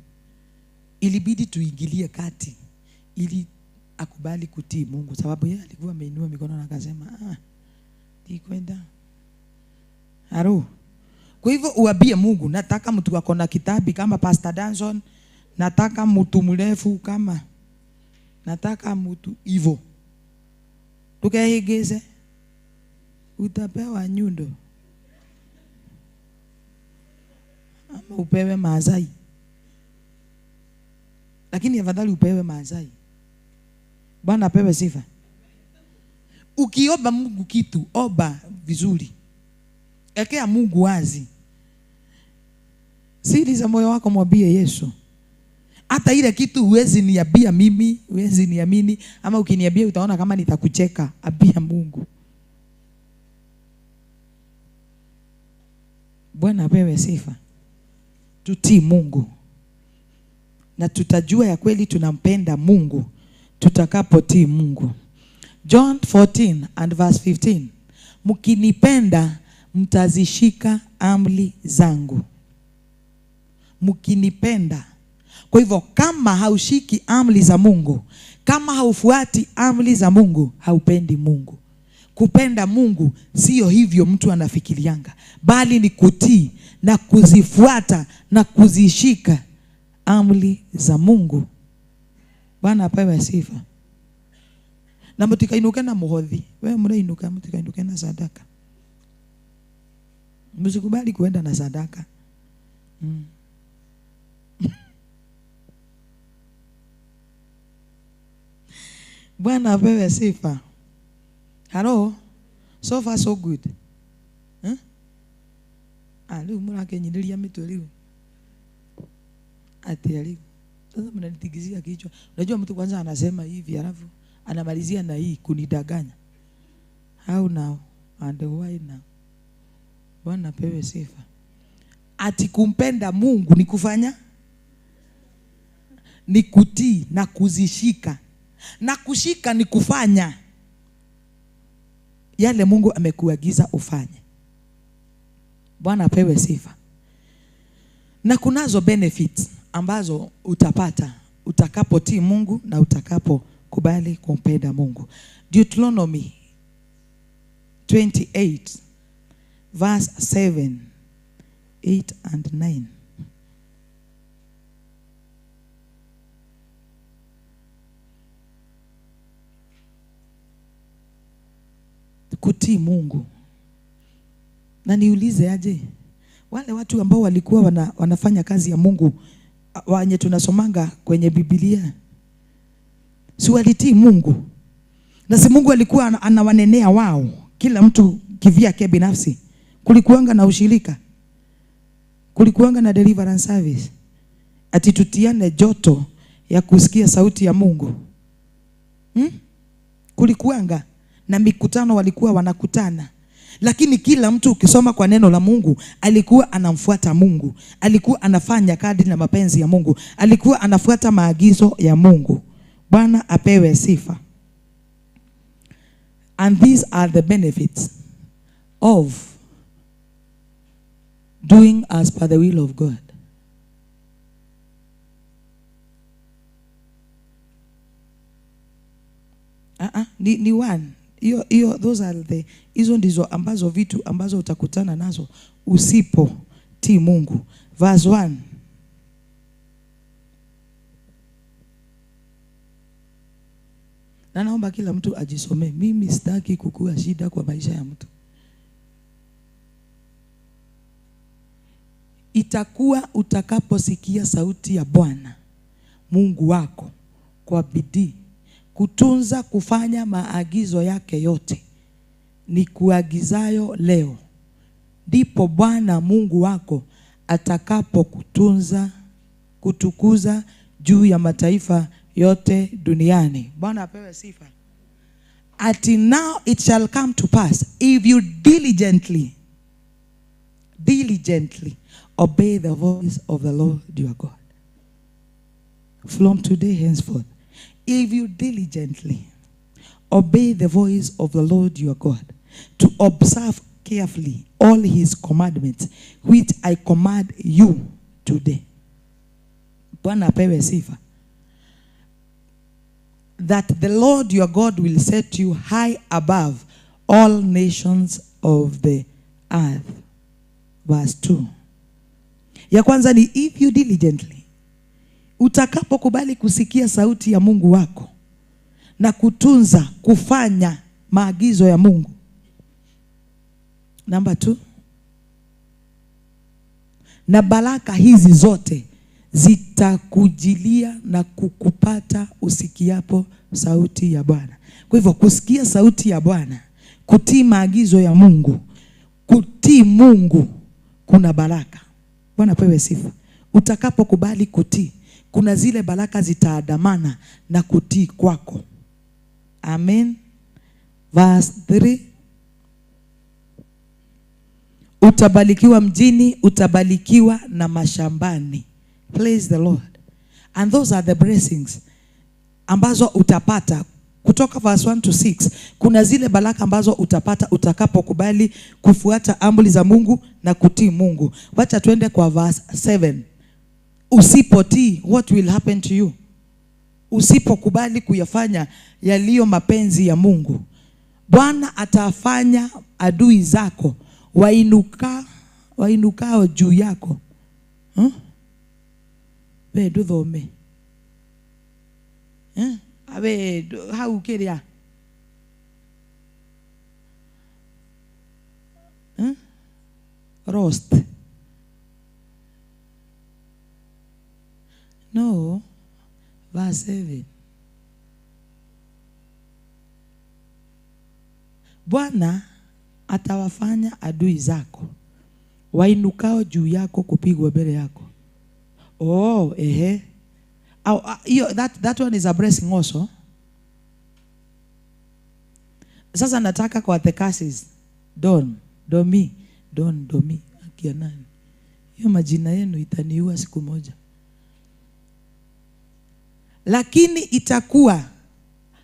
Ilibidi tuingilie kati ili akubali kutii Mungu, sababu yeye alikuwa ameinua mikono na akasema kwenda. Haro? Kwa hivyo uambie Mungu, nataka mtu wako na kitabu kama Pastor Danson, nataka mtu mrefu kama, nataka mtu hivyo. Tukahegeze, utapewa nyundo. Ama upewe Maasai. Lakini afadhali upewe Maasai. Bwana apewe sifa. Ukiomba Mungu kitu, omba vizuri. Ekea Mungu wazi. Siri za moyo wako mwambie Yesu. Hata ile kitu huwezi niambia mimi, huwezi niamini, ama ukiniambia utaona kama nitakucheka, ambia Mungu. Bwana apewe sifa. Tutii Mungu. Na tutajua ya kweli tunampenda Mungu tutakapotii Mungu. John 14 and verse 15. Mkinipenda mtazishika amri zangu. Mkinipenda. Kwa hivyo kama haushiki amri za Mungu, kama haufuati amri za Mungu, haupendi Mungu. Kupenda Mungu sio hivyo mtu anafikirianga, bali ni kutii na kuzifuata na kuzishika amri za Mungu. Bwana apewe sifa. Na mtikainuke na muhodhi. Wewe mnainuka, mtikainuke na sadaka. Msikubali kuenda na sadaka. Bwana apewe sifa. Hello? So far so good. Leo mrake nyindilia mito leo. Ati leo. Sasa mnanitigizia kichwa. Unajua mtu kwanza anasema hivi alafu anamalizia na hii kunidanganya. How now and why now? Bwana apewe sifa. Ati kumpenda Mungu ni kufanya, ni kutii na kuzishika. Na kushika ni kufanya yale Mungu amekuagiza ufanye. Bwana apewe sifa. Na kunazo benefits ambazo utapata utakapotii Mungu na utakapokubali kumpenda Mungu. Deuteronomy 28 verse 7, 8 and 9. Kutii Mungu. Na niulize aje, wale watu ambao walikuwa wanafanya kazi ya Mungu wenye tunasomanga kwenye Biblia, si walitii Mungu? Na si Mungu alikuwa anawanenea wao, kila mtu kivyake binafsi? Kulikuanga na ushirika, kulikuanga na deliverance service, ati tutiane joto ya kusikia sauti ya Mungu. Kulikuanga na mikutano walikuwa wanakutana. Lakini kila mtu ukisoma kwa neno la Mungu alikuwa anamfuata Mungu, alikuwa anafanya kadri na mapenzi ya Mungu, alikuwa anafuata maagizo ya Mungu. Bwana apewe sifa. And these are the benefits of doing as per the will of God. Ni one. Those are the, hizo ndizo ambazo vitu ambazo utakutana nazo usipo ti Mungu. Verse 1. Na naomba kila mtu ajisome. Mimi sitaki kukua shida kwa maisha ya mtu. Itakuwa utakaposikia sauti ya Bwana Mungu wako kwa bidii kutunza kufanya maagizo yake yote ni kuagizayo leo, ndipo Bwana Mungu wako atakapo kutukuza juu ya mataifa yote duniani. Bwana apewe sifa. Until now it shall come to pass, if you diligently obey the voice of the Lord your God. From today henceforth, if you diligently obey the voice of the Lord your God, to observe carefully all his commandments, which I command you today. Bwana apewe sifa. That the Lord your God will set you high above all nations of the earth. Verse 2. Ya kwanza ni if you diligently, utakapokubali kusikia sauti ya Mungu wako na kutunza kufanya maagizo ya Mungu. Number 2. Na baraka hizi zote zitakujilia na kukupata usikiapo sauti ya Bwana. Kwa hivyo kusikia sauti ya Bwana, kutii maagizo ya Mungu, kutii Mungu kuna baraka. Bwana pewe sifa. Utakapokubali kutii, kuna zile baraka zitaandamana na kutii kwako. Amen. Verse 3. Utabarikiwa mjini, utabarikiwa na mashambani. Praise the Lord. And those are the blessings ambazo utapata. Kutoka verse 1 to 6, kuna zile baraka ambazo utapata utakapokubali kufuata amri za Mungu na kutii Mungu. Wacha tuende kwa verse 7. Usipotii, what will happen to you? Usipokubali kuyafanya yaliyo mapenzi ya Mungu, Bwana atafanya adui zako wainukao juu yako. Bedu dhome. Abe hau kiria. Roast. No. Verse 7. Bwana atawafanya adui zako wainukao juu yako kupigwa mbele yako. Oh, that one is a blessing also. Sasa nataka kwa the curses. Domi, akia nani? Hiyo majina yenu itaniua siku moja. Lakini itakuwa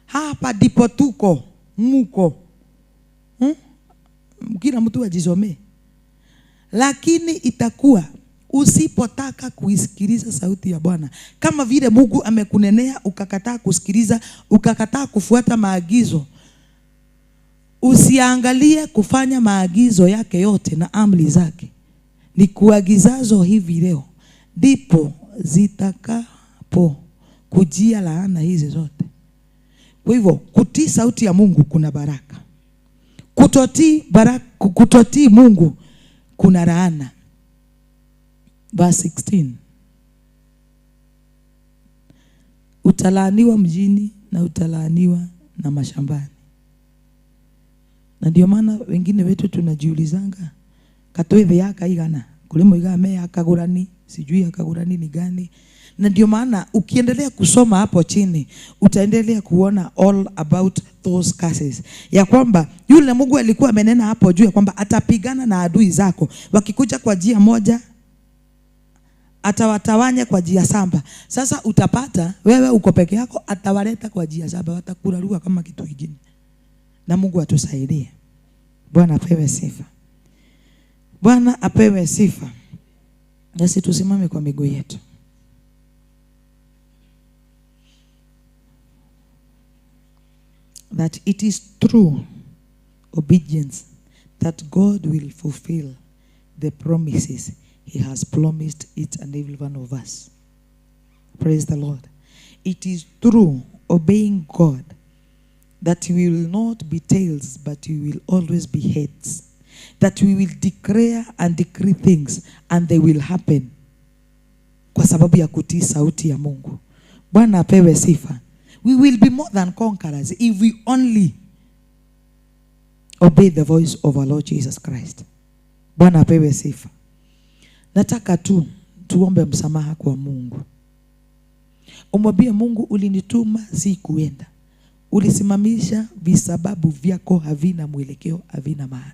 hapa ndipo tuko muko. Kila mtu ajisomee. Lakini itakuwa usipotaka kuisikiliza sauti ya Bwana, kama vile Mungu amekunenea ukakataa kusikiliza, ukakataa kufuata maagizo, usiangalie kufanya maagizo yake yote na amri zake, ni kuagizazo hivi leo, ndipo zitakapo kujia laana hizi zote. Kwa hivyo kutii sauti ya Mungu kuna baraka. Kutotii Mungu kuna laana. Verse 16. Utalaaniwa mjini na utalaaniwa na mashambani. Na ndio maana wengine wetu tunajiulizanga katwethe yaka igana kulimo igame yakagurani, sijui yakagurani ni gani. Na ndio maana ukiendelea kusoma hapo chini utaendelea kuona all about those curses. Ya kwamba yule Mungu alikuwa amenena hapo juu ya kwamba atapigana na adui zako. Wakikuja kwa njia moja, atawatawanya kwa njia saba. Sasa utapata wewe uko peke yako, atawaleta kwa njia saba, watakurarua kama kitu kingine. na Mungu atusaidie. Bwana apewe sifa. Bwana apewe sifa. Nasi tusimame kwa miguu yetu. That it is true obedience that God will fulfill the promises he has promised each and every one of us. Praise the Lord. It is through obeying God that we will not be tails, but we will always be heads. That we will declare and decree things and they will happen. Kwa sababu ya kutii sauti ya Mungu. Bwana apewe sifa. We will be more than conquerors if we only obey the voice of our Lord Jesus Christ. Bwana apewe sifa. Nataka tuombe msamaha kwa Mungu. Umwambie Mungu, ulinituma si kuenda. Ulisimamisha visababu vyako havina mwelekeo, havina maana.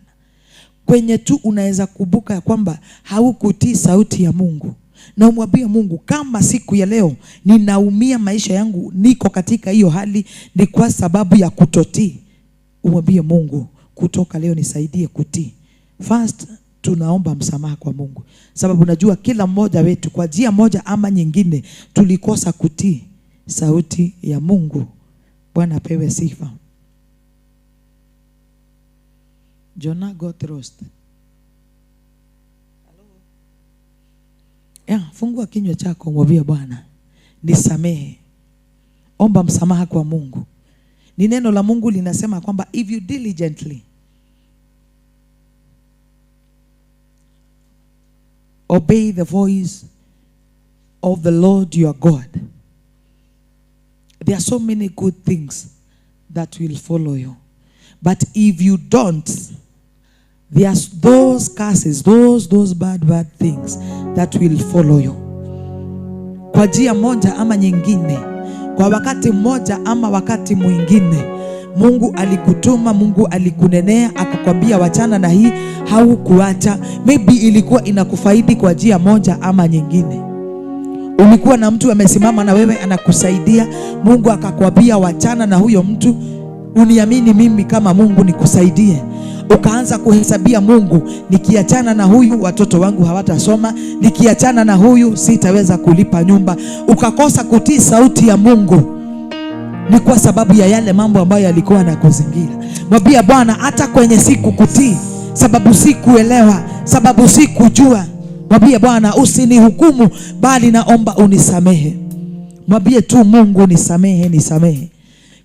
Kwenye tu unaweza kubuka ya kwamba haukutii sauti ya Mungu. Na umwambie Mungu, kama siku ya leo ninaumia, maisha yangu niko katika hiyo hali, ni kwa sababu ya kutotii. Umwambie Mungu, kutoka leo nisaidie kutii. First, tunaomba msamaha kwa Mungu. Sababu najua kila mmoja wetu kwa njia moja ama nyingine tulikosa kutii sauti ya Mungu. Bwana apewe sifa. Jonah got lost. Fungua kinywa chako, mwambie Bwana, nisamehe. Omba msamaha kwa Mungu. Ni neno la Mungu linasema kwamba if you diligently obey the voice of the Lord your God, there are so many good things that will follow you. But if you don't, there's those curses, those bad things that will follow you. Kwa njia moja ama nyingine, kwa wakati mmoja ama wakati mwingine, Mungu alikutuma, Mungu alikunenea, akakwambia wachana na hii, haukuacha. Maybe ilikuwa inakufaidi kwa njia moja ama nyingine. Ulikuwa na mtu amesimama na wewe anakusaidia, Mungu akakwambia wachana na huyo mtu, uniamini mimi kama Mungu nikusaidie. Ukaanza kuhesabia Mungu, nikiachana na huyu watoto wangu hawatasoma, nikiachana na huyu sitaweza kulipa nyumba. Ukakosa kutii sauti ya Mungu. Ni kwa sababu ya yale mambo ambayo yalikuwa yanakuzingira. Mwambie Bwana, hata kwenye siku kutii, sababu sikuelewa, sababu sikujua, mwambie Bwana, usinihukumu bali naomba unisamehe. Mwambie tu Mungu, nisamehe.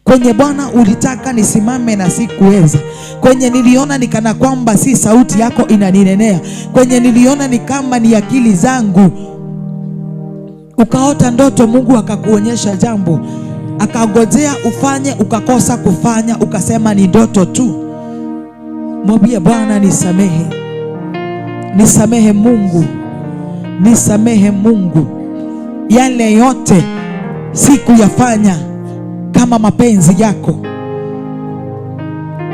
Kwenye Bwana ulitaka nisimame na sikuweza. Kwenye niliona nikana kwamba si sauti yako inaninenea. Kwenye niliona ni kama ni akili zangu. Ukaota ndoto, Mungu akakuonyesha jambo, akangojea ufanye, ukakosa kufanya, ukasema ni ndoto tu. Mwambie Bwana, nisamehe. Nisamehe Mungu. Nisamehe Mungu. Yale yote sikuyafanya kama mapenzi yako.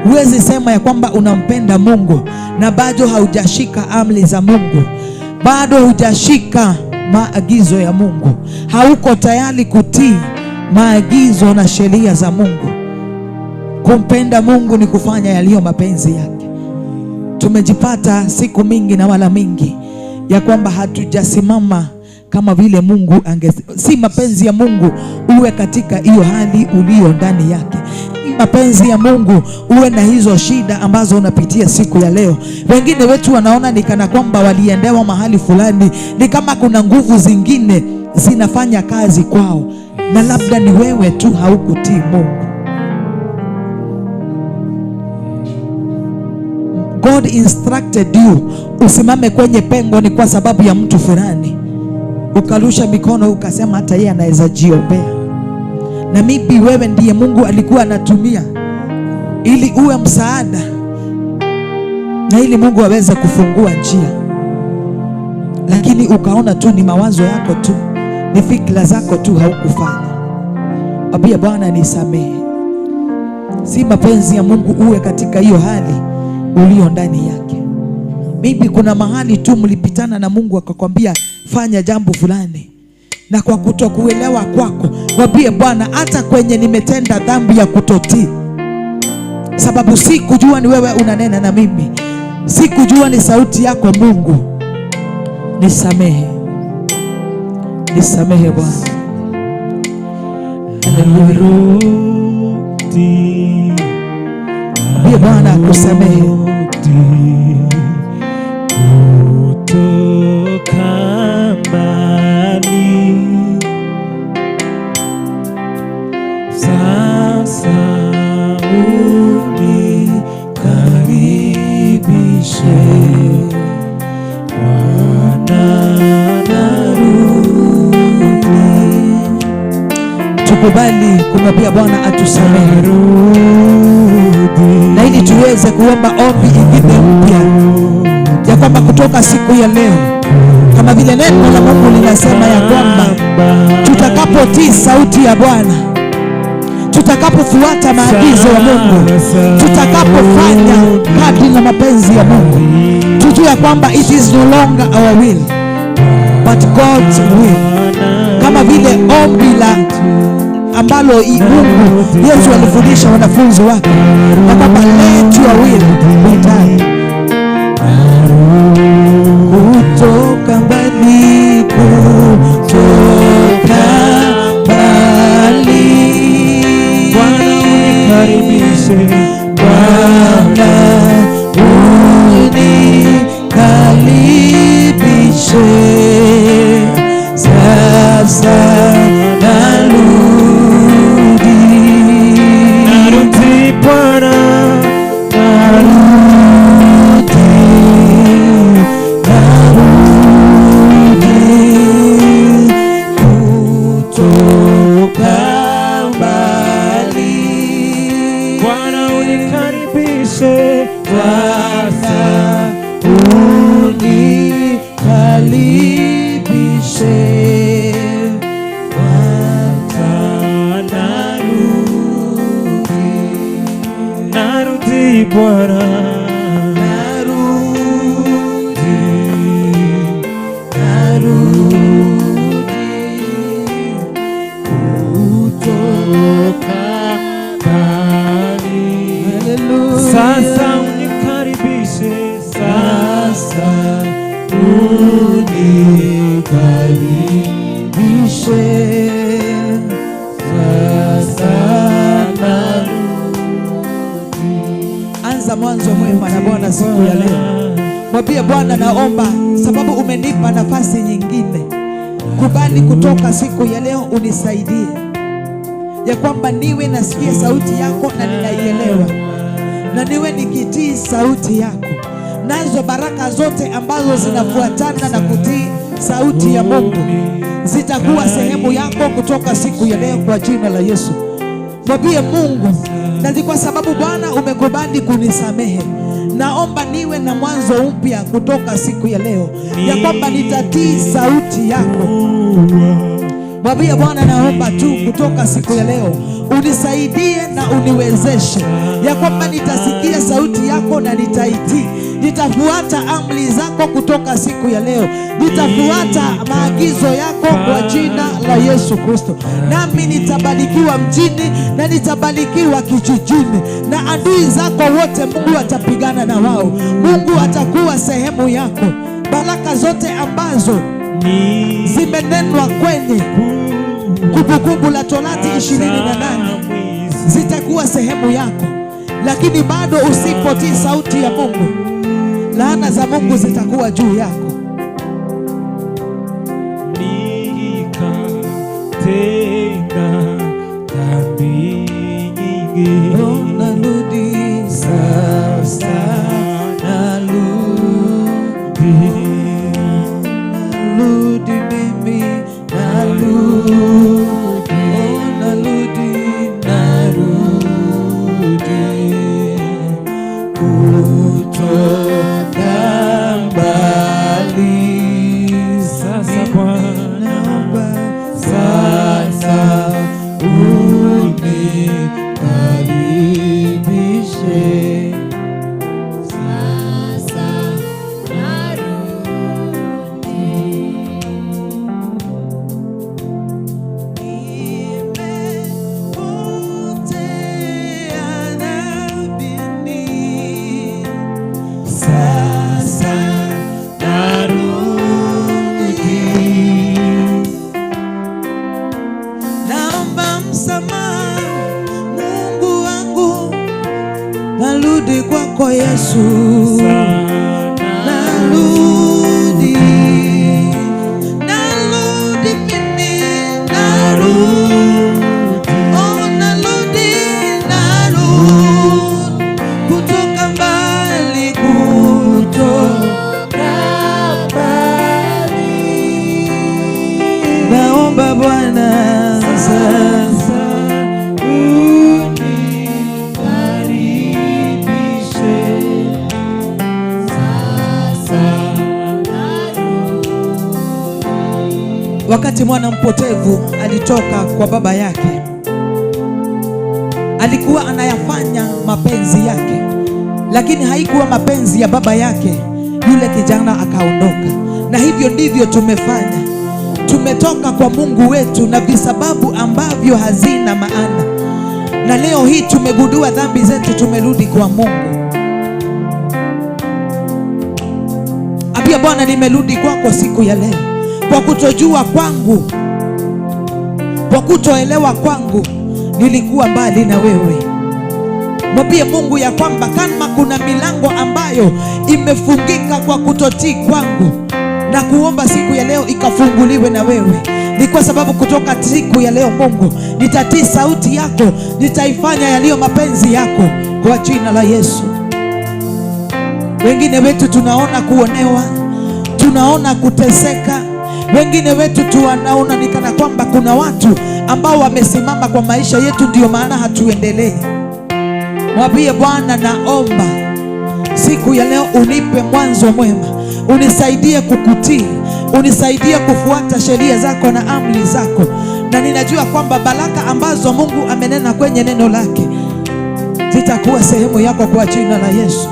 Huwezi sema ya kwamba unampenda Mungu na bado haujashika amri za Mungu. Bado hujashika maagizo ya Mungu. Hauko tayari kutii maagizo na sheria za Mungu. Kumpenda Mungu ni kufanya yaliyo mapenzi yake. Tumejipata siku mingi na wala mingi ya kwamba hatujasimama kama vile Mungu si mapenzi ya Mungu uwe katika hiyo hali ulio ndani yake. Mapenzi ya Mungu uwe na hizo shida ambazo unapitia siku ya leo. Wengine wetu wanaona ni kana kwamba waliendewa mahali fulani, ni kama kuna nguvu zingine zinafanya kazi kwao, na labda ni wewe tu haukutii Mungu. God instructed you usimame kwenye pengo, ni kwa sababu ya mtu fulani. Ukarusha mikono ukasema hata yeye anaweza jiombea. Na maybe wewe ndiye Mungu alikuwa anatumia ili uwe msaada, na ili Mungu aweze kufungua njia. Lakini ukaona tu ni mawazo yako tu, ni fikra zako tu, haukufanya. Abia Bwana, nisamehe. Si mapenzi ya Mungu uwe katika hiyo hali ulio ndani yake. Maybe kuna mahali tu mlipitana na Mungu akakwambia fanya jambo fulani, na kwa kutokuelewa kwako, mwambie Bwana, hata kwenye nimetenda dhambi ya kutotii, sababu sikujua ni wewe unanena na mimi, sikujua ni sauti yako Mungu. Nisamehe, nisamehe Bwana. Ndiye Bwana akusamehe. Kutoka mbali sasa unikaribishe, Bwana narudi. Tukubali kumwambia Bwana atusamehe, na ili tuweze kuomba ombi ingine mpya ya kwamba kutoka siku ya leo, kama vile neno la Mungu linasema ya kwamba tutakapotii sauti ya Bwana, tutakapofuata maagizo ya Mungu, tutakapofanya kadri na mapenzi ya Mungu, tujue ya kwamba it is no longer our will but God's will. Kama vile ombi la ambalo Mungu Yesu alifundisha wanafunzi wake ya kwamba let your will be done. Kutoka mbali, kutoka mbali, Bwana unikaribishe, Bwana unikaribishe, sasa narudi, narudi Bwana, mwanzo mwema na Bwana siku ya leo. Mwambie Bwana, naomba sababu umenipa nafasi nyingine, kubali kutoka siku ya leo unisaidie ya kwamba niwe nasikia sauti yako na ninaielewa, na niwe nikitii sauti yako, nazo baraka zote ambazo zinafuatana na kutii sauti ya Mungu zitakuwa sehemu yako kutoka siku ya leo kwa jina la Yesu. Mwambie Mungu, na kwa sababu Bwana umekubali kunisamehe, naomba niwe na mwanzo mpya kutoka siku ya leo, ya kwamba nitatii sauti yako. Mwambie Bwana, naomba tu kutoka siku ya leo unisaidie na uniwezeshe ya kwamba nitasikia sauti yako na nitaitii. Nitafuata amri zako kutoka siku ya leo, nitafuata maagizo yako kwa jina la Yesu Kristo. Nami nitabarikiwa mjini na nitabarikiwa kijijini, na adui zako wote Mungu atapigana na wao. Mungu atakuwa sehemu yako. Baraka zote ambazo zimenenwa kwenye Kumbukumbu la Torati 28 zitakuwa sehemu yako. Lakini bado usipotii sauti ya Mungu, laana za Mungu zitakuwa juu yako. Nikatenda dhambi nyingi, narudi sasa, narudi mimi, narudi, kutoka mbali. narudi. Naomba msamaha Mungu wangu, narudi kwako Yesu, narudi, narudi mimi, narudi, oh narudi, narudi kutoka mbali, kutoka mbali. Naomba Bwana sasa unikaribishe, sasa wakati mwana mpotevu alitoka kwa baba yake, alikuwa anayafanya mapenzi yake, lakini haikuwa mapenzi ya baba yake. Yule kijana akaondoka, na hivyo ndivyo tumefanya. Tumetoka kwa Mungu wetu na visababu ambavyo hazina maana, na leo hii tumegundua dhambi zetu, tumerudi kwa Mungu. Ambia Bwana, nimerudi kwako siku ya leo. Kwa kutojua kwangu, kwa kutoelewa kwangu, nilikuwa mbali na wewe. Mwambie Mungu ya kwamba kama kuna milango ambayo imefungika kwa kutotii kwangu, na kuomba siku ya leo ikafunguliwe na wewe. Ni kwa sababu kutoka siku ya leo Mungu, nitatii sauti yako, nitaifanya yaliyo mapenzi yako kwa jina la Yesu. Wengine wetu tunaona kuonewa, tunaona kuteseka. Wengine wetu tunaona ni kana kwamba kuna watu ambao wamesimama kwa maisha yetu, ndio maana hatuendelee. Mwambie Bwana, naomba siku ya leo unipe mwanzo mwema, unisaidie kukutii, unisaidie kufuata sheria zako na amri zako, na ninajua kwamba baraka ambazo Mungu amenena kwenye neno lake zitakuwa sehemu yako kwa jina la Yesu.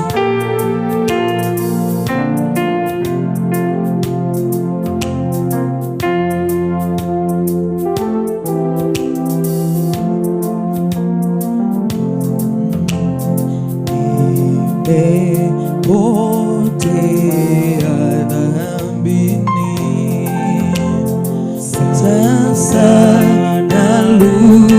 Nimepotea dhambini, sasa narudi.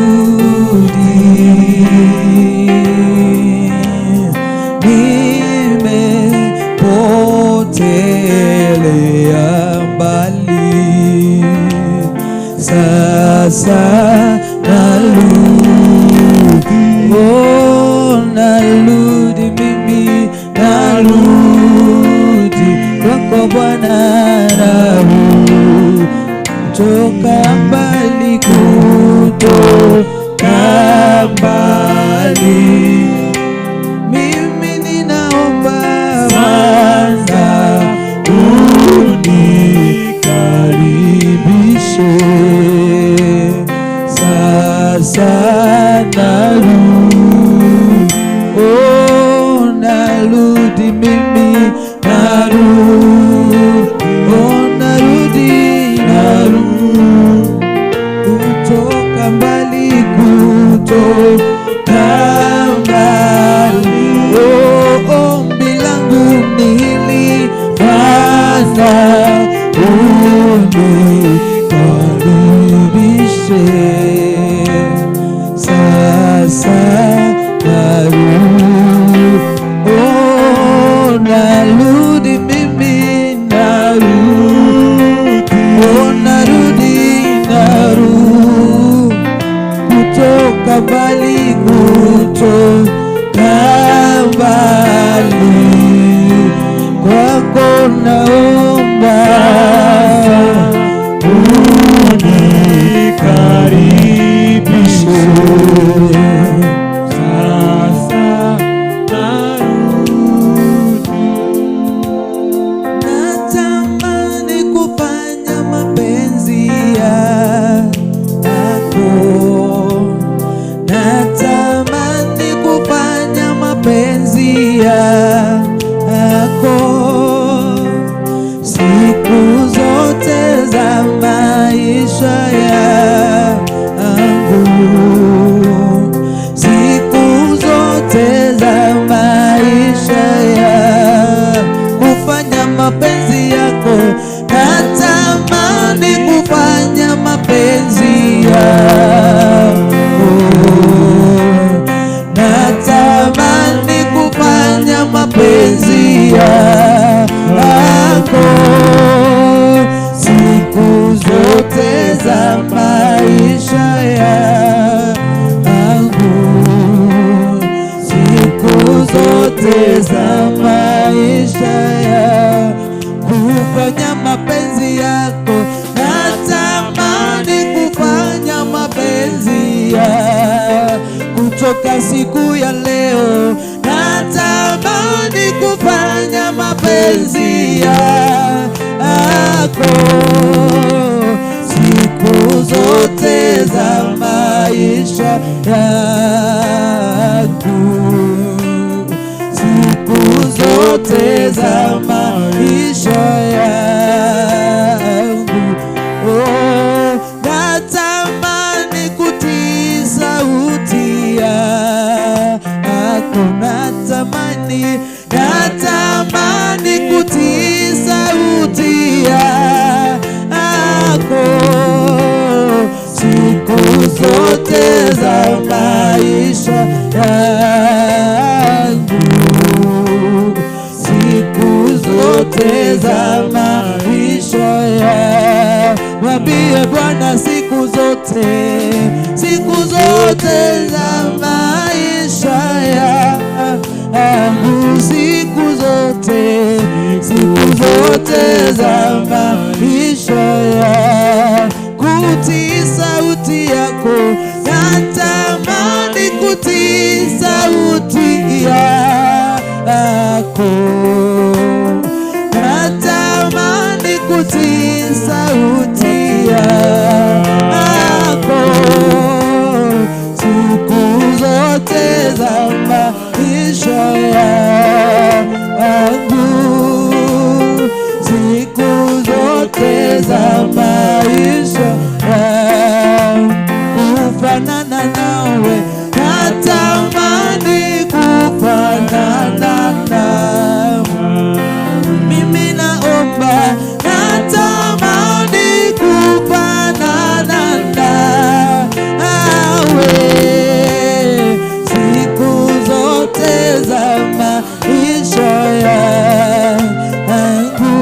Nimepotelea mbali, sasa narudi. Oh, narudi mimi, narudi kwako Bwana, narudi kutoka mbali, kutoka mbali. Mimi ninaomba Bwana unikaribishe, sasa narudi. Oh, narudi mimi, narudi. Oh, narudi, narudi kutoka mbali, kutoka mbali. Oh, ombi langu ni hili, Bwana unikaribishe, sasa narudi. Oh, narudi mimi, narudi. Oh, narudi, narudi kutoka mbali, kutoka mbali. Kwako naomba unikaribishe, sasa narudi. Natamani kufanya mapenzi yako, natamani kufanya mapenzi yako, kufanya mapenzi yako, natamani kufanya mapenzi yako. Kutoka siku ya leo natamani kufanya mapenzi yako, siku zote za maisha yangu, siku zote za maisha yangu. Oh, natamani kutii sauti yako, natamani kutii sauti yako, siku zote za maisha yangu, siku zote za maisha yangu. Mwambie Bwana, siku zote za maisha yangu, siku zote za maisha yangu, kutii sauti yako, natamani kutii sauti yako, natamani kutii sauti yako, siku zote za maisha yangu, siku zote za maisha yangu, kufanana nawe, natamani kufanana nawe. Mimi naomba, natamani kufanana nawe, siku zote za maisha yangu,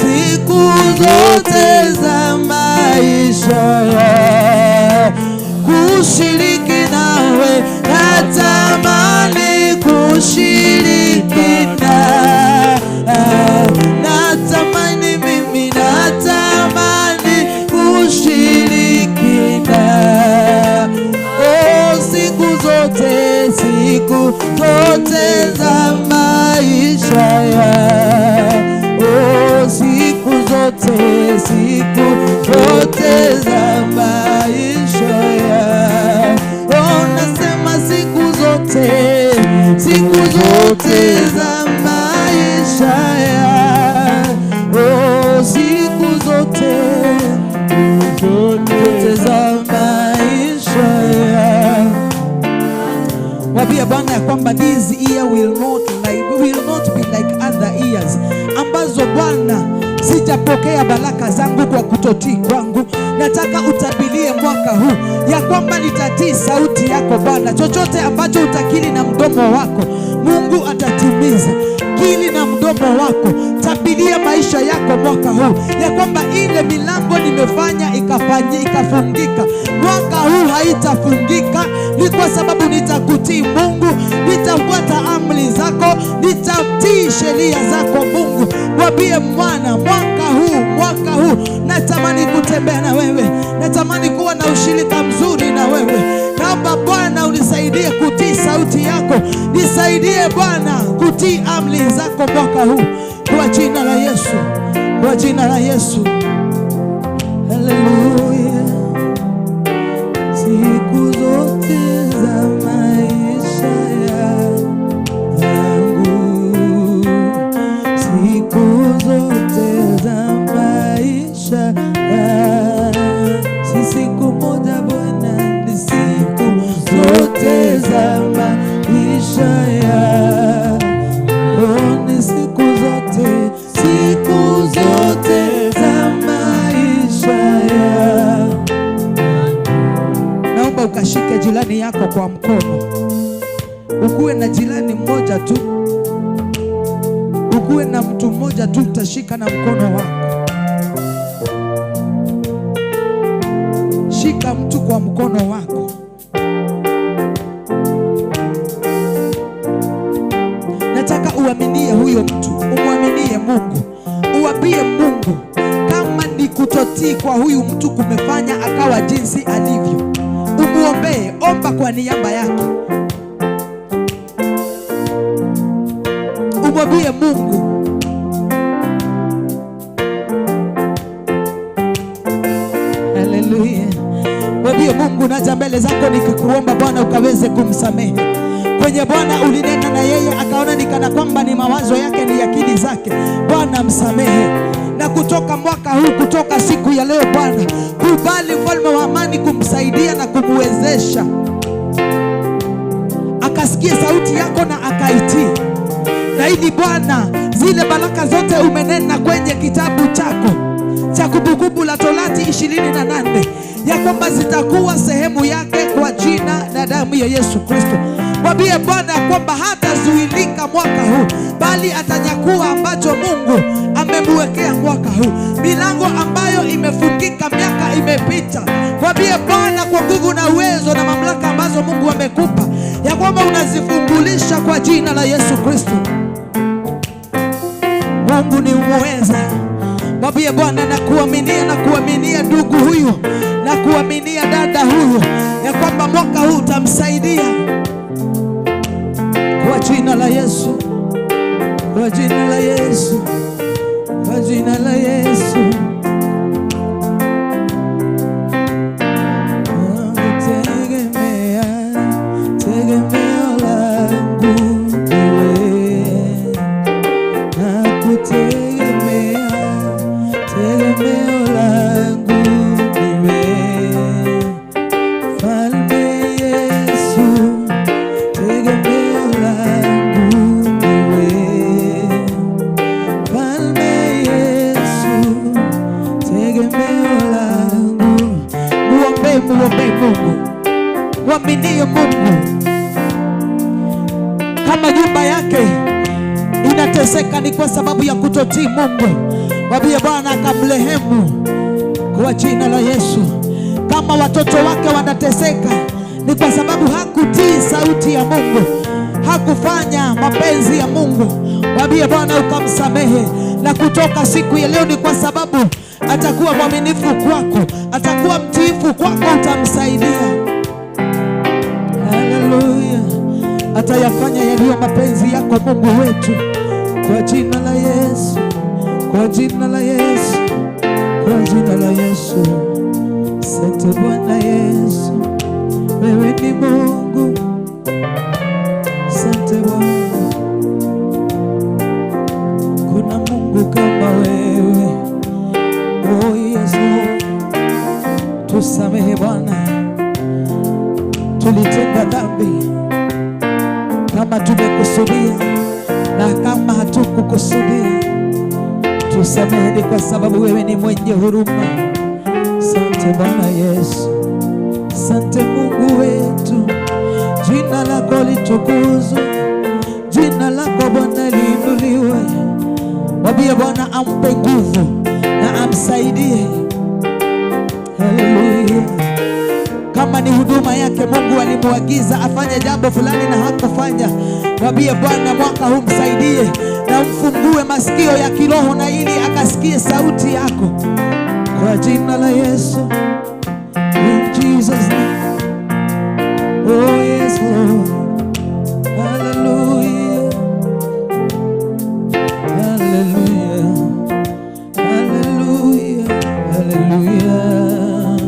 siku zote za maisha yangu, kushiriki nawe, natamani kushiriki natamani, mimi natamani kushiriki oh, siku zote za maisha yangu, oh, siku zote za maisha yangu, oh, nasema siku zote za maisha yangu, oh, siku zote za maisha yangu. Wambia Bwana ya kwamba this year will not be like other years, ambazo Bwana sijapokea baraka zangu kwa kutotii kwangu. Nataka utabilie mwaka huu ya kwamba nitatii sauti yako Bwana. Chochote ambacho utakili na mdomo wako, Mungu atatimiza. Kili na mdomo wako, tabilia maisha yako mwaka huu ya kwamba ile milango nimefanya ikafungika, mwaka huu haitafungika. Ni kwa sababu nitakutii Mungu, nitafuata amri zako, nitatii sheria zako Mungu. Mwambie mwana, mwaka huu natamani kutembea na wewe, natamani kuwa na ushirika mzuri na wewe. Naomba Bwana unisaidie kutii sauti yako, nisaidie Bwana kutii amri zako mwaka huu, kwa jina la Yesu, kwa jina la Yesu. Haleluya. Siku zote za maisha yangu, siku zote za maisha yangu, si siku moja Bwana, ni siku zote za maisha yangu, ni siku zote za maisha yangu. Naomba ukashike jirani yako kwa mkono, ukuwe na jirani mmoja tu, ukuwe na mtu mmoja tu, utashika na mkono wako. Shika mtu kwa mkono wako. Nataka uaminie huyo mtu, umwaminie Mungu, uambie Mungu kama ni kutotii kwa huyu mtu kumefanya akawa jinsi alivyo. Umuombee, omba kwa niaba yake. Umwambie Mungu. Haleluya. Mwambie Mungu, naja mbele zako nikikuomba Bwana ukaweze kumsamehe. Kwenye Bwana ulinena na yeye akaona nikana kwamba ni mawazo yake, ni akili zake. Bwana msamehe. Na kutoka mwaka huu, kutoka siku ya leo Bwana, kubali mfalme wa amani kumsaidia na kumwezesha akasikie sauti yako na akaitii. Na ili Bwana zile baraka zote umenena kwenye kitabu chako cha Kumbukumbu la Torati 28 ya kwamba zitakuwa sehemu yake kwa jina na damu ya Yesu Kristo. Mwambie Bwana kwamba hatazuilika mwaka huu, bali atanyakua ambacho Mungu amemwekea mwaka huu. Milango ambayo imefungika miaka imepita, mwambie Bwana kwa nguvu na uwezo na mamlaka ambazo Mungu amekupa ya kwamba unazifungulisha kwa jina la Yesu Kristo. Mungu ni muweza. Mwambie Bwana, na kuaminia ndugu huyu, na kuaminia dada huyu ya kwamba mwaka huu utamsaidia kwa jina la Yesu, kwa jina la Yesu, kwa jina la Yesu. Tegemeo langu wewe, nakutegemea. Tegemeo langu wewe, Mfalme Yesu. Tegemeo langu wewe, Mfalme Yesu. Tegemeo langu. Muombe Mungu, muaminie Mungu. Kama nyumba yake inateseka ni kwa sababu ya kutotii Mungu, mwambie Bwana akamrehemu kwa jina la Yesu. Kama watoto wake wanateseka ni kwa sababu hakutii sauti ya Mungu, hakufanya mapenzi ya Mungu, mwambie Bwana ukamsamehe. Na kutoka siku ya leo ni kwa sababu atakuwa mwaminifu kwako, atakuwa mtiifu kwako, utamsaidia. Haleluya. Atayafanya yaliyo mapenzi yako Mungu wetu, kwa jina la Yesu, kwa jina la Yesu, kwa jina la Yesu. Asante Bwana Yesu, wewe ni Mungu. Asante Bwana, kuna Mungu kama wewe. Oh Yesu, tusamehe Bwana, tulitenda dhambi kama tumekusudia na kama hatukukusudia, tusamehe, ni kwa sababu wewe ni mwenye huruma. Asante Bwana Yesu, asante Mungu wetu, jina lako litukuzwe, jina lako Bwana liinuliwe. Mwambie Bwana ampe nguvu na amsaidie. Haleluya. Kama ni huduma yake Mungu alimwagiza afanye jambo fulani na hakufanya, mwambie Bwana mwaka huu msaidie na mfungue masikio ya kiroho na ili akasikie sauti yako kwa jina la Yesu. In Jesus name. Oh yes Lord. Hallelujah. Hallelujah. Hallelujah. Hallelujah.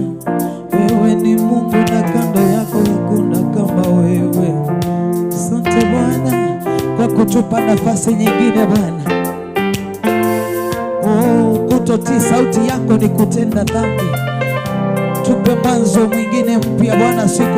Wewe ni Mungu na kando yako hakuna kama wewe. Asante Bwana kwa kutupa nafasi nyingine Bwana. Oh, kutotii sauti yako ni kutenda dhambi. Tupe mwanzo mwingine mpya Bwana siku